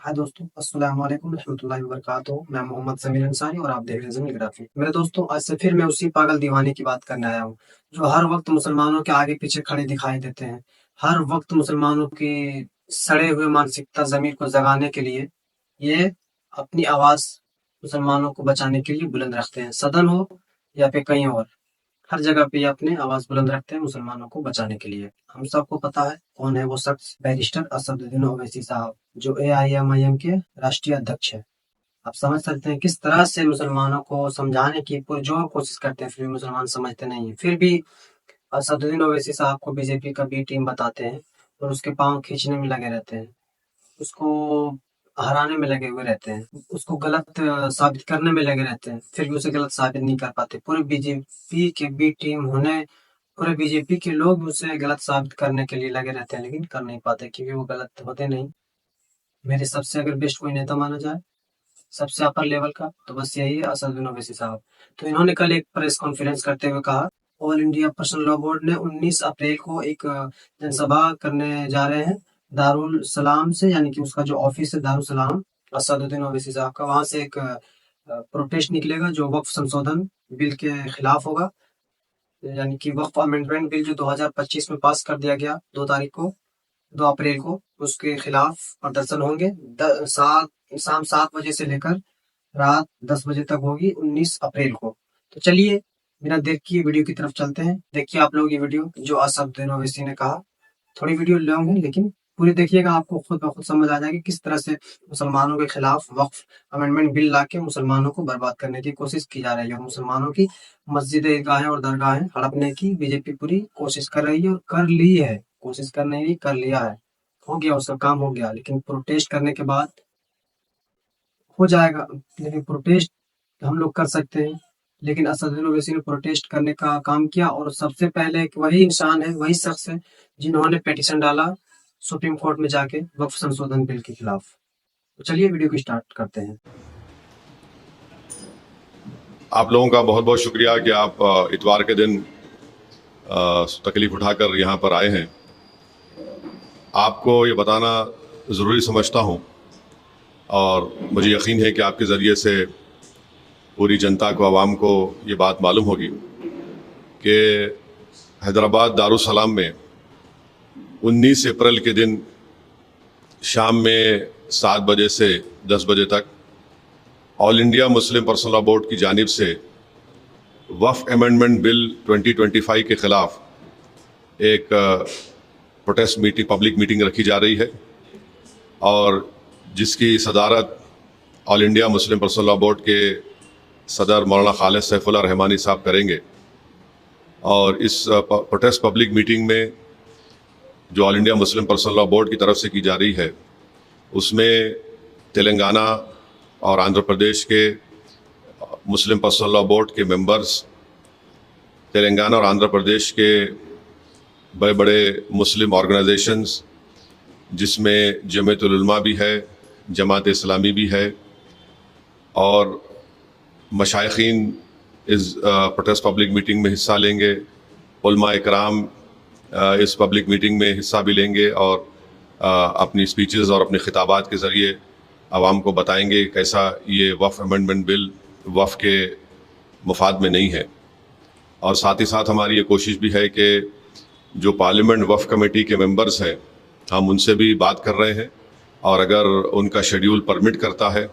हाय दोस्तों, अस्सलाम वालेकुम रहमतुल्लाहि व बरकातुहू। मैं मोहम्मद समीर अंसारी और आप देख रहे हैं ज़मील ग्राफी। मेरे दोस्तों, आज से फिर मैं उसी पागल दीवाने की बात करने आया हूँ जो हर वक्त मुसलमानों के आगे पीछे खड़े दिखाई देते हैं। हर वक्त मुसलमानों की सड़े हुए मानसिकता ज़मीर को जगाने के लिए ये अपनी आवाज़ मुसलमानों को बचाने के लिए बुलंद रखते हैं। सदन हो या फिर कहीं और, हर जगह पे ये अपनी आवाज़ बुलंद रखते हैं मुसलमानों को बचाने के लिए। हम सबको पता है कौन है वो शख्स, बैरिस्टर असदुद्दीन ओवैसी साहब, जो एआईएमआईएम के राष्ट्रीय अध्यक्ष है। आप समझ सकते हैं किस तरह से मुसलमानों को समझाने की पुरजोर कोशिश करते हैं, फिर भी मुसलमान समझते नहीं हैं। फिर भी असदुद्दीन ओवैसी साहब को बीजेपी का बी टीम बताते हैं और उसके पाँव खींचने में लगे रहते हैं। उसको हराने में लगे हुए रहते हैं, उसको गलत साबित करने में लगे रहते हैं, फिर भी उसे गलत साबित नहीं कर पाते। पूरे बीजेपी के बी टीम होने, पूरे बीजेपी के लोग उसे गलत साबित करने के लिए लगे रहते हैं, लेकिन कर नहीं पाते क्योंकि वो गलत होते नहीं। मेरे सबसे अगर बेस्ट कोई नेता माना जाए, सबसे अपर लेवल का, तो बस यही है, असदुद्दीन ओवैसी साहब। तो इन्होंने कल एक प्रेस कॉन्फ्रेंस करते हुए कहा, all India personal law board ने 19 अप्रैल को एक जनसभा करने जा रहे हैं दारुल सलाम से, यानी कि उसका जो ऑफिस है दारुल सलाम असदुद्दीन ओवैसी साहब का, वहां से एक प्रोटेस्ट निकलेगा जो वक्फ संशोधन बिल के खिलाफ होगा। यानी कि वक्फ अमेंडमेंट बिल जो 2025 में पास कर दिया गया 2 तारीख को, 2 अप्रैल को, उसके खिलाफ प्रदर्शन होंगे। शाम 7 बजे से लेकर रात 10 बजे तक होगी 19 अप्रैल को। तो चलिए बिना देर किए वीडियो की तरफ चलते हैं। देखिए आप लोग ये वीडियो जो असदुद्दीन ओवैसी ने कहा। थोड़ी वीडियो लॉन्ग है लेकिन पूरी देखिएगा, आपको खुद ब खुद समझ आ जाएगी किस तरह से मुसलमानों के खिलाफ वक्फ अमेंडमेंट बिल लाके मुसलमानों को बर्बाद करने की कोशिश की जा रही है और मुसलमानों की मस्जिद ईदगाहें और दरगाहें हड़पने की बीजेपी पूरी कोशिश कर रही है और कर ली है। कोशिश कर नहीं रही, कर लिया है, हो गया, उसका काम हो गया। लेकिन प्रोटेस्ट करने के बाद हो जाएगा, लेकिन प्रोटेस्ट हम लोग कर सकते हैं। लेकिन असदुद्दीन ओवैसी ने प्रोटेस्ट करने का काम किया और सबसे पहले वही इंसान है, वही शख्स है जिन्होंने पिटीशन डाला सुप्रीम कोर्ट में जाके वक्फ संशोधन बिल के खिलाफ। तो चलिए वीडियो को स्टार्ट करते हैं। आप लोगों का बहुत बहुत शुक्रिया कि आप इतवार के दिन तकलीफ उठाकर यहाँ पर आए हैं। आपको ये बताना ज़रूरी समझता हूँ और मुझे यकीन है कि आपके ज़रिए से पूरी जनता को, आवाम को ये बात मालूम होगी कि हैदराबाद दारुसलाम में 19 अप्रैल के दिन शाम में 7 बजे से 10 बजे तक all India Muslim personal law board की जानिब से वक्फ अमेंडमेंट बिल 2025 के ख़िलाफ़ एक प्रोटेस्ट मीटिंग, पब्लिक मीटिंग रखी जा रही है और जिसकी सदारत all India Muslim personal law board के सदर मौलाना खालिद सैफुल्लाह रहमानी साहब करेंगे। और इस प्रोटेस्ट पब्लिक मीटिंग में जो all India Muslim personal law board की तरफ से की जा रही है, उसमें तेलंगाना और आंध्र प्रदेश के मुस्लिम पर्सनल लॉ बोर्ड के मेंबर्स, तेलंगाना और आंध्र प्रदेश के बड़े बड़े मुस्लिम ऑर्गेनाइजेशंस जिसमें जमीयतुल उलमा भी है, जमात इस्लामी भी है और मशाइखीन इस प्रोटेस्ट पब्लिक मीटिंग में हिस्सा लेंगे। उलमा इकराम इस पब्लिक मीटिंग में हिस्सा भी लेंगे और अपनी स्पीचेस और अपने खिताबात के ज़रिए आवाम को बताएंगे कैसा ये वक्फ अमेंडमेंट बिल वक्फ के मुफाद में नहीं है। और साथ ही साथ हमारी ये कोशिश भी है कि जो पार्लियामेंट वक्फ कमेटी के मेंबर्स हैं, हम उनसे भी बात कर रहे हैं और अगर उनका शेड्यूल परमिट करता है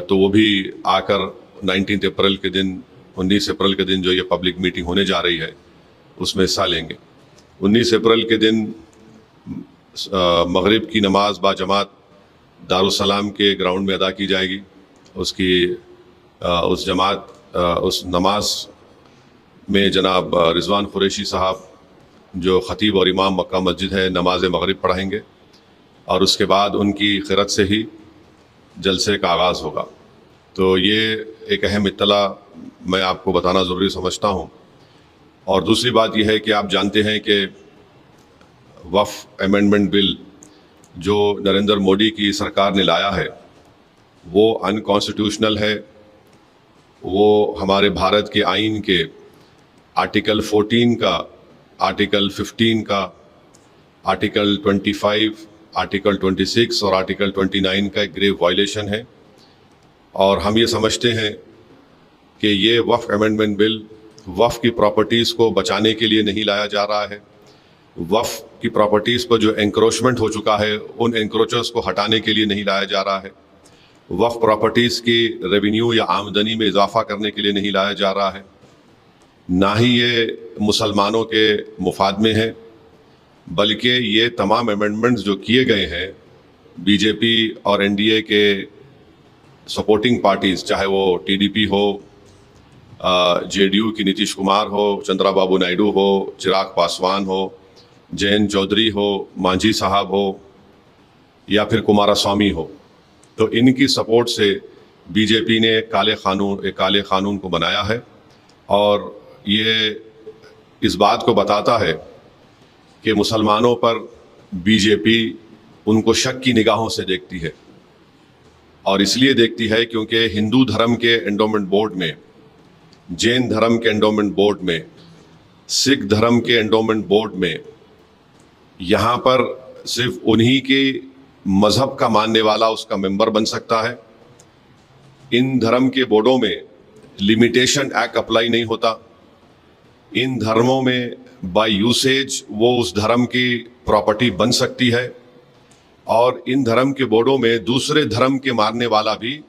तो वो भी आकर 19 अप्रैल के दिन, 19 अप्रैल के दिन जो ये पब्लिक मीटिंग होने जा रही है उसमें हिस्सा लेंगे। 19 अप्रैल के दिन मगरिब की नमाज बाजमात दारुसलाम के ग्राउंड में अदा की जाएगी। उस नमाज में जनाब रिजवान कुरैशी साहब जो ख़तीब और इमाम मक्का मस्जिद है नमाज मगरिब पढ़ाएंगे और उसके बाद उनकी क़िरत से ही जलसे का आगाज़ होगा। तो ये एक अहम इत्तला मैं आपको बताना ज़रूरी समझता हूँ। और दूसरी बात यह है कि आप जानते हैं कि वक्फ अमेंडमेंट बिल जो नरेंद्र मोदी की सरकार ने लाया है वो अनकॉन्स्टिट्यूशनल है। वो हमारे भारत के आइन के आर्टिकल 14 का, आर्टिकल 15 का, आर्टिकल 25 आर्टिकल 26 और आर्टिकल 29 का एक ग्रेव वायलेशन है। और हम ये समझते हैं कि ये वक्फ अमेंडमेंट बिल वक्फ की प्रॉपर्टीज़ को बचाने के लिए नहीं लाया जा रहा है। वक्फ की प्रॉपर्टीज़ पर जो एंक्रोचमेंट हो चुका है उन एंक्रोचर्स को हटाने के लिए नहीं लाया जा रहा है। वक्फ प्रॉपर्टीज़ की रेवेन्यू या आमदनी में इजाफा करने के लिए नहीं लाया जा रहा है। ना ही ये मुसलमानों के मुफाद में है, बल्कि ये तमाम अमेंडमेंट्स जो किए गए हैं बीजेपी और एनडीए के सपोर्टिंग पार्टीज़, चाहे वो टीडीपी हो, जेडीयू की नीतीश कुमार हो, चंद्राबाबू नायडू हो, चिराग पासवान हो, जयंत चौधरी हो, मांझी साहब हो या फिर कुमारास्वामी हो, तो इनकी सपोर्ट से बीजेपी ने एक काले कानून को बनाया है। और ये इस बात को बताता है कि मुसलमानों पर बीजेपी उनको शक की निगाहों से देखती है। और इसलिए देखती है क्योंकि हिंदू धर्म के एंडोमेंट बोर्ड में, जैन धर्म के एंडोमेंट बोर्ड में, सिख धर्म के एंडोमेंट बोर्ड में यहाँ पर सिर्फ उन्हीं के मजहब का मानने वाला उसका मेंबर बन सकता है। इन धर्म के बोर्डों में लिमिटेशन एक्ट अप्लाई नहीं होता। इन धर्मों में बाय यूसेज वो उस धर्म की प्रॉपर्टी बन सकती है और इन धर्म के बोर्डों में दूसरे धर्म के मानने वाला भी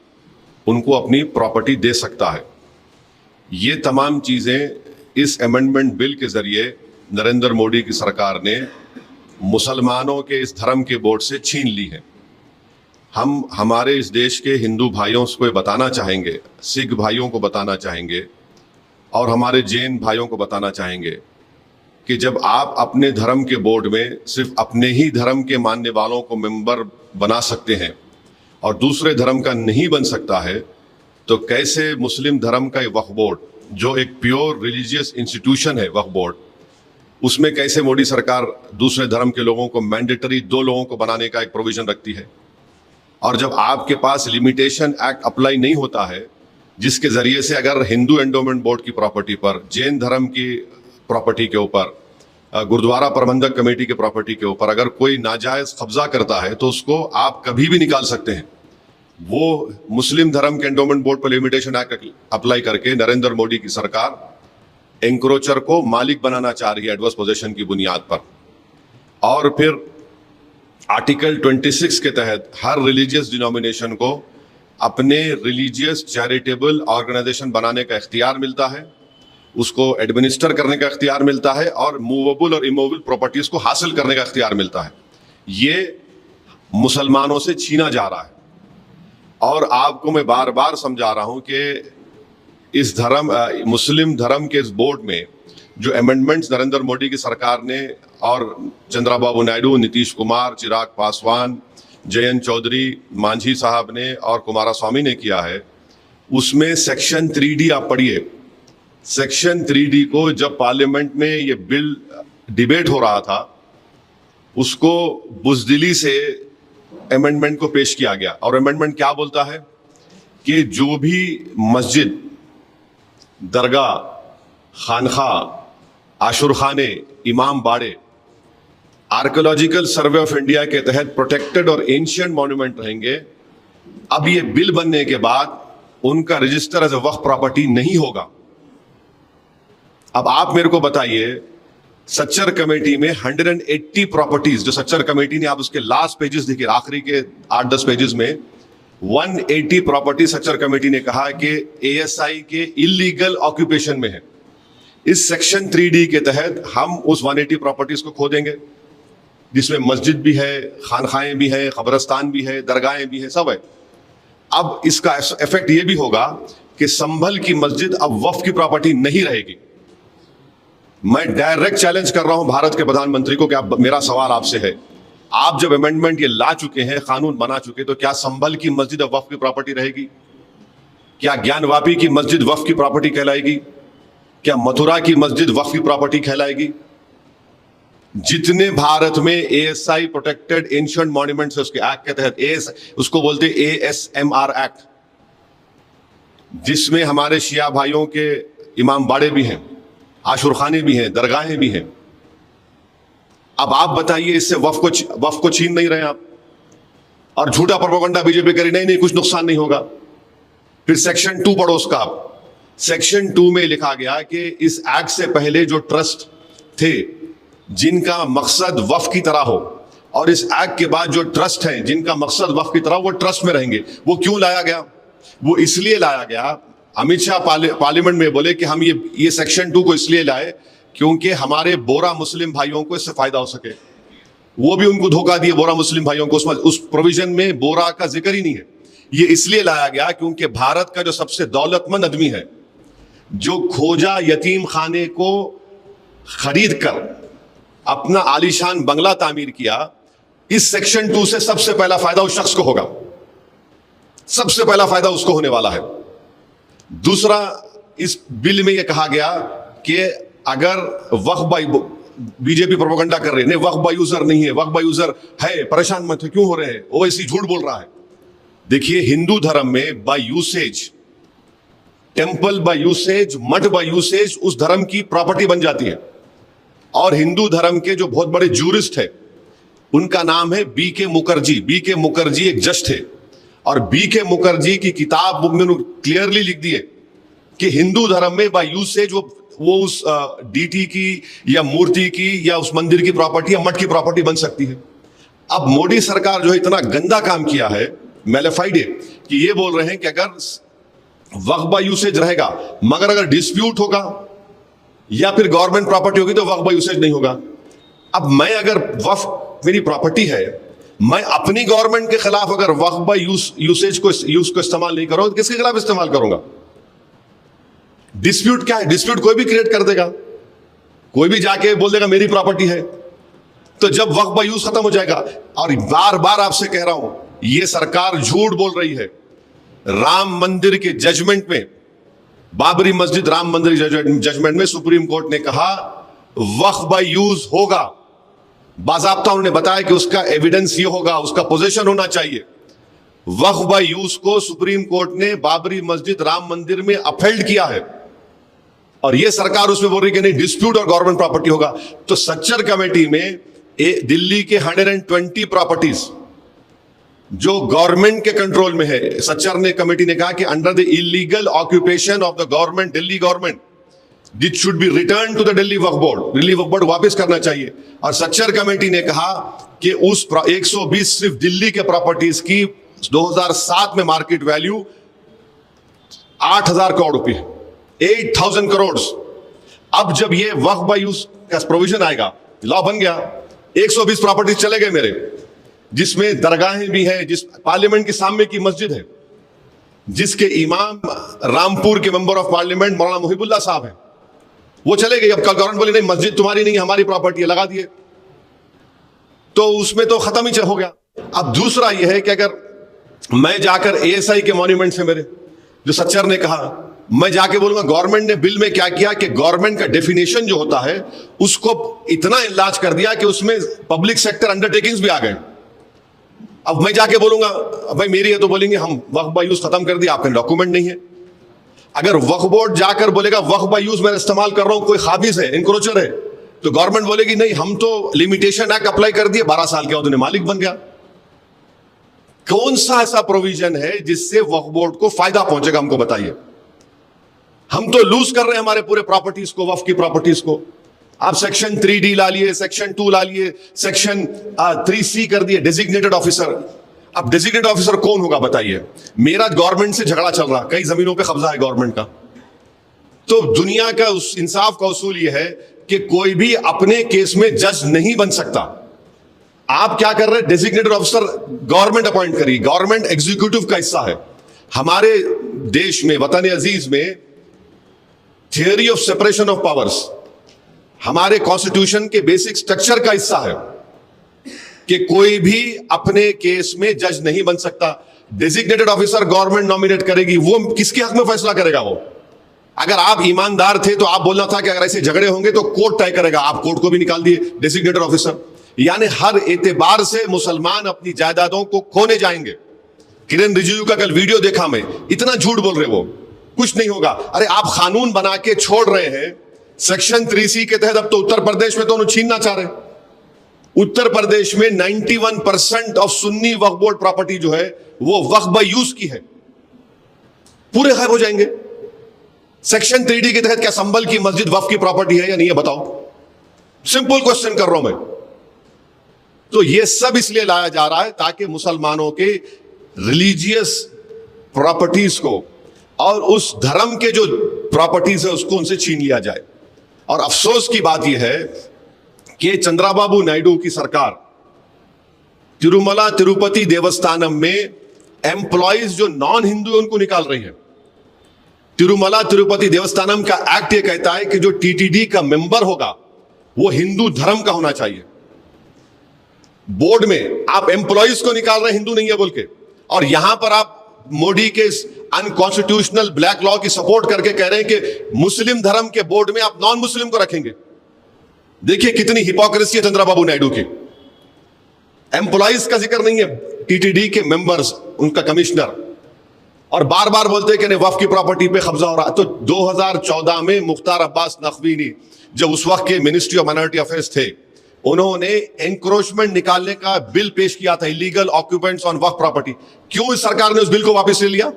उनको अपनी प्रॉपर्टी दे सकता है। ये तमाम चीज़ें इस अमेंडमेंट बिल के ज़रिए नरेंद्र मोदी की सरकार ने मुसलमानों के इस धर्म के बोर्ड से छीन ली है। हम हमारे इस देश के हिंदू भाइयों को बताना चाहेंगे, सिख भाइयों को बताना चाहेंगे और हमारे जैन भाइयों को बताना चाहेंगे कि जब आप अपने धर्म के बोर्ड में सिर्फ अपने ही धर्म के मानने वालों को मेंबर बना सकते हैं और दूसरे धर्म का नहीं बन सकता है, तो कैसे मुस्लिम धर्म का वक्फ बोर्ड, जो एक प्योर रिलीजियस इंस्टीट्यूशन है वक्फ बोर्ड, उसमें कैसे मोदी सरकार दूसरे धर्म के लोगों को मैंडेटरी 2 लोगों को बनाने का एक प्रोविजन रखती है। और जब आपके पास लिमिटेशन एक्ट अप्लाई नहीं होता है, जिसके जरिए से अगर हिंदू एंडोमेंट बोर्ड की प्रॉपर्टी पर, जैन धर्म की प्रॉपर्टी के ऊपर, गुरुद्वारा प्रबंधक कमेटी के प्रॉपर्टी के ऊपर अगर कोई नाजायज कब्जा करता है तो उसको आप कभी भी निकाल सकते हैं। वो मुस्लिम धर्म के एंडोमेंट बोर्ड पर लिमिटेशन एक्ट अप्लाई करके नरेंद्र मोदी की सरकार एंक्रोचर को मालिक बनाना चाह रही है एडवर्स पोजेशन की बुनियाद पर। और फिर आर्टिकल 26 के तहत हर रिलीजियस डिनोमिनेशन को अपने रिलीजियस चैरिटेबल ऑर्गेनाइजेशन बनाने का इख्तियार मिलता है, उसको एडमिनिस्टर करने का इख्तियार मिलता है और मूवेबल और इमूवेबल प्रॉपर्टीज को हासिल करने का इख्तियार मिलता है। ये मुसलमानों से छीना जा रहा है। और आपको मैं बार बार समझा रहा हूं कि इस मुस्लिम धर्म के इस बोर्ड में जो अमेंडमेंट्स नरेंद्र मोदी की सरकार ने और चंद्राबाबू नायडू, नीतीश कुमार, चिराग पासवान, जयंत चौधरी, मांझी साहब ने और कुमारास्वामी ने किया है, उसमें सेक्शन 3D आप पढ़िए। सेक्शन 3D को जब पार्लियामेंट में ये बिल डिबेट हो रहा था, उसको बुजदिली से अमेंडमेंट को पेश किया गया। और अमेंडमेंट क्या बोलता है कि जो भी मस्जिद, दरगाह, खानखा, आशुरखाने, इमाम बाड़े आर्कियोलॉजिकल सर्वे ऑफ इंडिया के तहत प्रोटेक्टेड और एंशिएंट मॉन्यूमेंट रहेंगे, अब ये बिल बनने के बाद उनका रजिस्टर एज ए वक्फ प्रॉपर्टी नहीं होगा। अब आप मेरे को बताइए, सच्चर कमेटी में 180 प्रॉपर्टीज, जो सच्चर कमेटी ने, आप उसके लास्ट पेजेस देखिए, आखिरी के 8-10 पेजेस में 180 प्रॉपर्टी सच्चर कमेटी ने कहा कि एएसआई के इलीगल ऑक्यूपेशन में है। इस सेक्शन 3D के तहत हम उस 180 प्रॉपर्टीज को खो देंगे, जिसमें मस्जिद भी है, खानखाएं भी है, कब्रस्तान भी है, दरगाहें भी है, सब है। अब इसका इफेक्ट ये भी होगा कि संभल की मस्जिद अब वक्फ की प्रॉपर्टी नहीं रहेगी। मैं डायरेक्ट चैलेंज कर रहा हूं भारत के प्रधानमंत्री को कि आप, मेरा सवाल आपसे है, आप जब अमेंडमेंट ये ला चुके हैं, कानून बना चुके, तो क्या संभल की मस्जिद अब वक्फ की प्रॉपर्टी रहेगी? क्या ज्ञानवापी की मस्जिद वक्फ की प्रॉपर्टी कहलाएगी? क्या मथुरा की मस्जिद वक्फ की प्रॉपर्टी कहलाएगी? जितने भारत में एएसआई प्रोटेक्टेड एंशिएंट मॉन्यूमेंट्स है, उसके एक्ट के तहत उसको बोलते ASMR एक्ट, जिसमें हमारे शिया भाइयों के इमाम बाड़े भी हैं, आशुरखाने भी हैं, दरगाहें भी हैं। अब आप बताइए, इससे वफ को छीन नहीं रहे आप, और झूठा प्रोपेगेंडा बीजेपी करी, नहीं नहीं कुछ नुकसान नहीं होगा। फिर सेक्शन 2 पढ़ो उसका आप। सेक्शन 2 में लिखा गया कि इस एक्ट से पहले जो ट्रस्ट थे जिनका मकसद वफ की तरह हो, और इस एक्ट के बाद जो ट्रस्ट हैं जिनका मकसद वफ की तरह, वो ट्रस्ट में रहेंगे। वो क्यों लाया गया? वो इसलिए लाया गया, अमित शाह पार्लियामेंट में बोले कि हम ये सेक्शन 2 को इसलिए लाए क्योंकि हमारे बोरा मुस्लिम भाइयों को इससे फायदा हो सके। वो भी उनको धोखा दिए बोरा मुस्लिम भाइयों को, उस प्रोविजन में बोरा का जिक्र ही नहीं है। ये इसलिए लाया गया क्योंकि भारत का जो सबसे दौलतमंद आदमी है, जो खोजा यतीम खाने को खरीद कर अपना आलीशान बंगला तामीर किया, इस सेक्शन 2 से सबसे पहला फायदा उस शख्स को होगा, सबसे पहला फायदा उसको होने वाला है। दूसरा, इस बिल में यह कहा गया कि अगर वक्फ बाय, बीजेपी प्रोपेगेंडा कर रहे हैं, नहीं वक्फ बाय यूजर नहीं है, वक्फ बाय यूजर है, परेशान मत हो, क्यों हो रहे हैं, वो ऐसी झूठ बोल रहा है। देखिए, हिंदू धर्म में by usage, temple by usage, मठ बाय यूसेज उस धर्म की प्रॉपर्टी बन जाती है। और हिंदू धर्म के जो बहुत बड़े जूरिस्ट है, उनका नाम है बी.के. मुखर्जी। बी.के. मुखर्जी एक जज थे, और बी.के. मुखर्जी की किताब में क्लियरली लिख दिए कि हिंदू धर्म में बाय यूसेज वो उस डीटी की या मूर्ति की या उस मंदिर की प्रॉपर्टी या मठ की प्रॉपर्टी बन सकती है। अब मोदी सरकार जो है इतना गंदा काम किया है, मैलेफाइड है, कि ये बोल रहे हैं कि अगर वक्फ बाय यूसेज रहेगा, मगर अगर डिस्प्यूट होगा या फिर गवर्नमेंट प्रॉपर्टी होगी तो वक्फ बाय यूसेज नहीं होगा। अब मैं अगर वक्फ मेरी प्रॉपर्टी है, मैं अपनी गवर्नमेंट के खिलाफ अगर वक्फ बाय यूसेज को इस्तेमाल नहीं करूंगा तो किसके खिलाफ इस्तेमाल करूंगा? डिस्प्यूट क्या है? डिस्प्यूट कोई भी क्रिएट कर देगा, कोई भी जाके बोल देगा मेरी प्रॉपर्टी है, तो जब वक्फ बाय यूज खत्म हो जाएगा। और बार बार आपसे कह रहा हूं, यह सरकार झूठ बोल रही है। राम मंदिर के जजमेंट में, बाबरी मस्जिद राम मंदिर जजमेंट में सुप्रीम कोर्ट ने कहा वक्फ बाय यूज होगा, बाज़ाब्ता उन्होंने बताया कि उसका एविडेंस ये होगा, उसका पोजीशन होना चाहिए। वक्फ बाय यूज को सुप्रीम कोर्ट ने बाबरी मस्जिद राम मंदिर में अपहेल्ड किया है, और यह सरकार उसमें बोल रही कि नहीं डिस्प्यूट और गवर्नमेंट प्रॉपर्टी होगा। तो सच्चर कमेटी में दिल्ली के 120 प्रॉपर्टीज जो गवर्नमेंट के कंट्रोल में है, सच्चर ने कमेटी ने कहा कि under the illegal occupation of the government, Delhi government, this should be return to the Delhi वक्फ बोर्ड, दिल्ली वक्फ बोर्ड वापस करना चाहिए। और सच्चर कमेटी ने कहा कि उस 120 सिर्फ दिल्ली के प्रॉपर्टीज की 2007 में मार्केट वैल्यू 8,000 करोड़ रुपए, 8,000 करोड़। अब जब ये वक्फ बाय यूज का प्रोविजन आएगा, लॉ बन गया, 120 प्रॉपर्टीज चले गए मेरे, जिसमें दरगाहें भी हैं, जिस पार्लियामेंट के सामने की मस्जिद है, जिसके इमाम रामपुर के मेंबर ऑफ पार्लियामेंट मौलाना मुहिबुल्लाह साहब हैं, वो चले गए। अब कल गवर्नमेंट बोले नहीं मस्जिद तुम्हारी नहीं, हमारी प्रॉपर्टी है, लगा दिए, तो उसमें तो खत्म ही हो गया। अब दूसरा यह है कि अगर मैं जाकर एएसआई के मॉन्यूमेंट से, मेरे जो सच्चर ने कहा, मैं जाके बोलूंगा गवर्नमेंट ने बिल में क्या किया कि गवर्नमेंट का डेफिनेशन जो होता है उसको इतना इलाज कर दिया कि उसमें पब्लिक सेक्टर अंडरटेकिंग्स भी आ गए। अब मैं जाके बोलूंगा भाई मेरी है, तो बोलेंगे हम वक्फ बाय यूज खत्म कर दिया, आपके डॉक्यूमेंट नहीं है। अगर वक्फ बोर्ड जाकर बोलेगा वक्फ बाय यूज मैं इस्तेमाल कर रहा हूं, कोई खाबिज है, इंक्रोचर है, तो गवर्नमेंट बोलेगी नहीं हम तो लिमिटेशन एक्ट अप्लाई कर दिए, 12 साल के बाद उन्हें मालिक बन गया। कौन सा ऐसा प्रोविजन है जिससे वक्फ बोर्ड को फायदा पहुंचेगा, हमको बताइए। हम तो लूज कर रहे हैं हमारे पूरे प्रॉपर्टीज को, वक्फ की प्रॉपर्टीज को। आप सेक्शन 3D ला लिए, सेक्शन 2 ला लिए, सेक्शन 3C कर दिए, डेजिग्नेटेड ऑफिसर। अब डेजिग्नेटेड ऑफिसर कौन होगा बताइए? मेरा गवर्नमेंट से झगड़ा चल रहा, कई जमीनों पे कब्जा है गवर्नमेंट का, तो दुनिया का उस इंसाफ का उसूल यह है कि कोई भी अपने केस में जज नहीं बन सकता। आप क्या कर रहे हैं? डेजिग्नेटेड ऑफिसर गवर्नमेंट अपॉइंट करिए, गवर्नमेंट एग्जीक्यूटिव का हिस्सा है। हमारे देश में, वतन अजीज में, theory of separation of powers हमारे कॉन्स्टिट्यूशन के बेसिक स्ट्रक्चर का हिस्सा है कि कोई भी अपने केस में जज नहीं बन सकता। डेजिग्नेटेड ऑफिसर गवर्नमेंट नॉमिनेट करेगी, वो किसके हक में फैसला करेगा? वो अगर आप ईमानदार थे तो आप बोलना था कि अगर ऐसे झगड़े होंगे तो कोर्ट तय करेगा, आप कोर्ट को भी निकाल दिए डेजिग्नेटेड ऑफिसर। यानी हर एतबार से मुसलमान अपनी जायदादों को खोने जाएंगे। किरण रिजिजू का कल वीडियो देखा मैं, इतना झूठ बोल रहे, वो कुछ नहीं होगा। अरे आप कानून बना के छोड़ रहे हैं सेक्शन 3C के तहत, अब तो उत्तर प्रदेश में तो उन्हें छीनना चाह रहे, उत्तर प्रदेश में 91% of Sunni Waqf board property जो है वो वक्फ बाय यूज की है, पूरे गायब हो जाएंगे। सेक्शन 3D के तहत क्या संभल की मस्जिद वक्फ की प्रॉपर्टी है या नहीं है बताओ? सिंपल क्वेश्चन कर रहा हूं मैं। तो ये सब इसलिए लाया जा रहा है ताकि मुसलमानों के रिलीजियस प्रॉपर्टीज को और उस धर्म के जो प्रॉपर्टीज है उसको उनसे छीन लिया जाए। और अफसोस की बात यह है कि चंद्राबाबू नायडू की सरकार तिरुमला तिरुपति देवस्थानम में एम्प्लॉइज जो नॉन हिंदू है उनको निकाल रही है। तिरुमला तिरुपति देवस्थानम का एक्ट ये कहता है कि जो टीटीडी का मेंबर होगा वो हिंदू धर्म का होना चाहिए। बोर्ड में आप एम्प्लॉइज को निकाल रहे हैं हिंदू नहीं है बोल के, और यहां पर आप मोदी के अनकॉन्स्टिट्यूशनल ब्लैक लॉ की सपोर्ट करके कह रहे हैं कि मुस्लिम धर्म के बोर्ड में आप नॉन मुस्लिम को रखेंगे। देखिए कितनी हिपोक्रेसी है चंद्रबाबू नायडू की। एम्प्लॉइज का जिक्र नहीं है, टीटीडी के मेंबर्स, उनका कमिश्नर, और बार बार बोलते हैं कि नहीं वक्फ की प्रॉपर्टी पे कब्जा हो रहा। तो 2014 में मुख्तार अब्बास नकवी ने जब उस वक्त के मिनिस्ट्री ऑफ माइनॉरिटी अफेयर्स थे, उन्होंने एंक्रोचमेंट निकालने का बिल पेश किया था, illegal occupants on Waqf property. क्यों इस सरकार ने उस बिल को वापस ले लिया?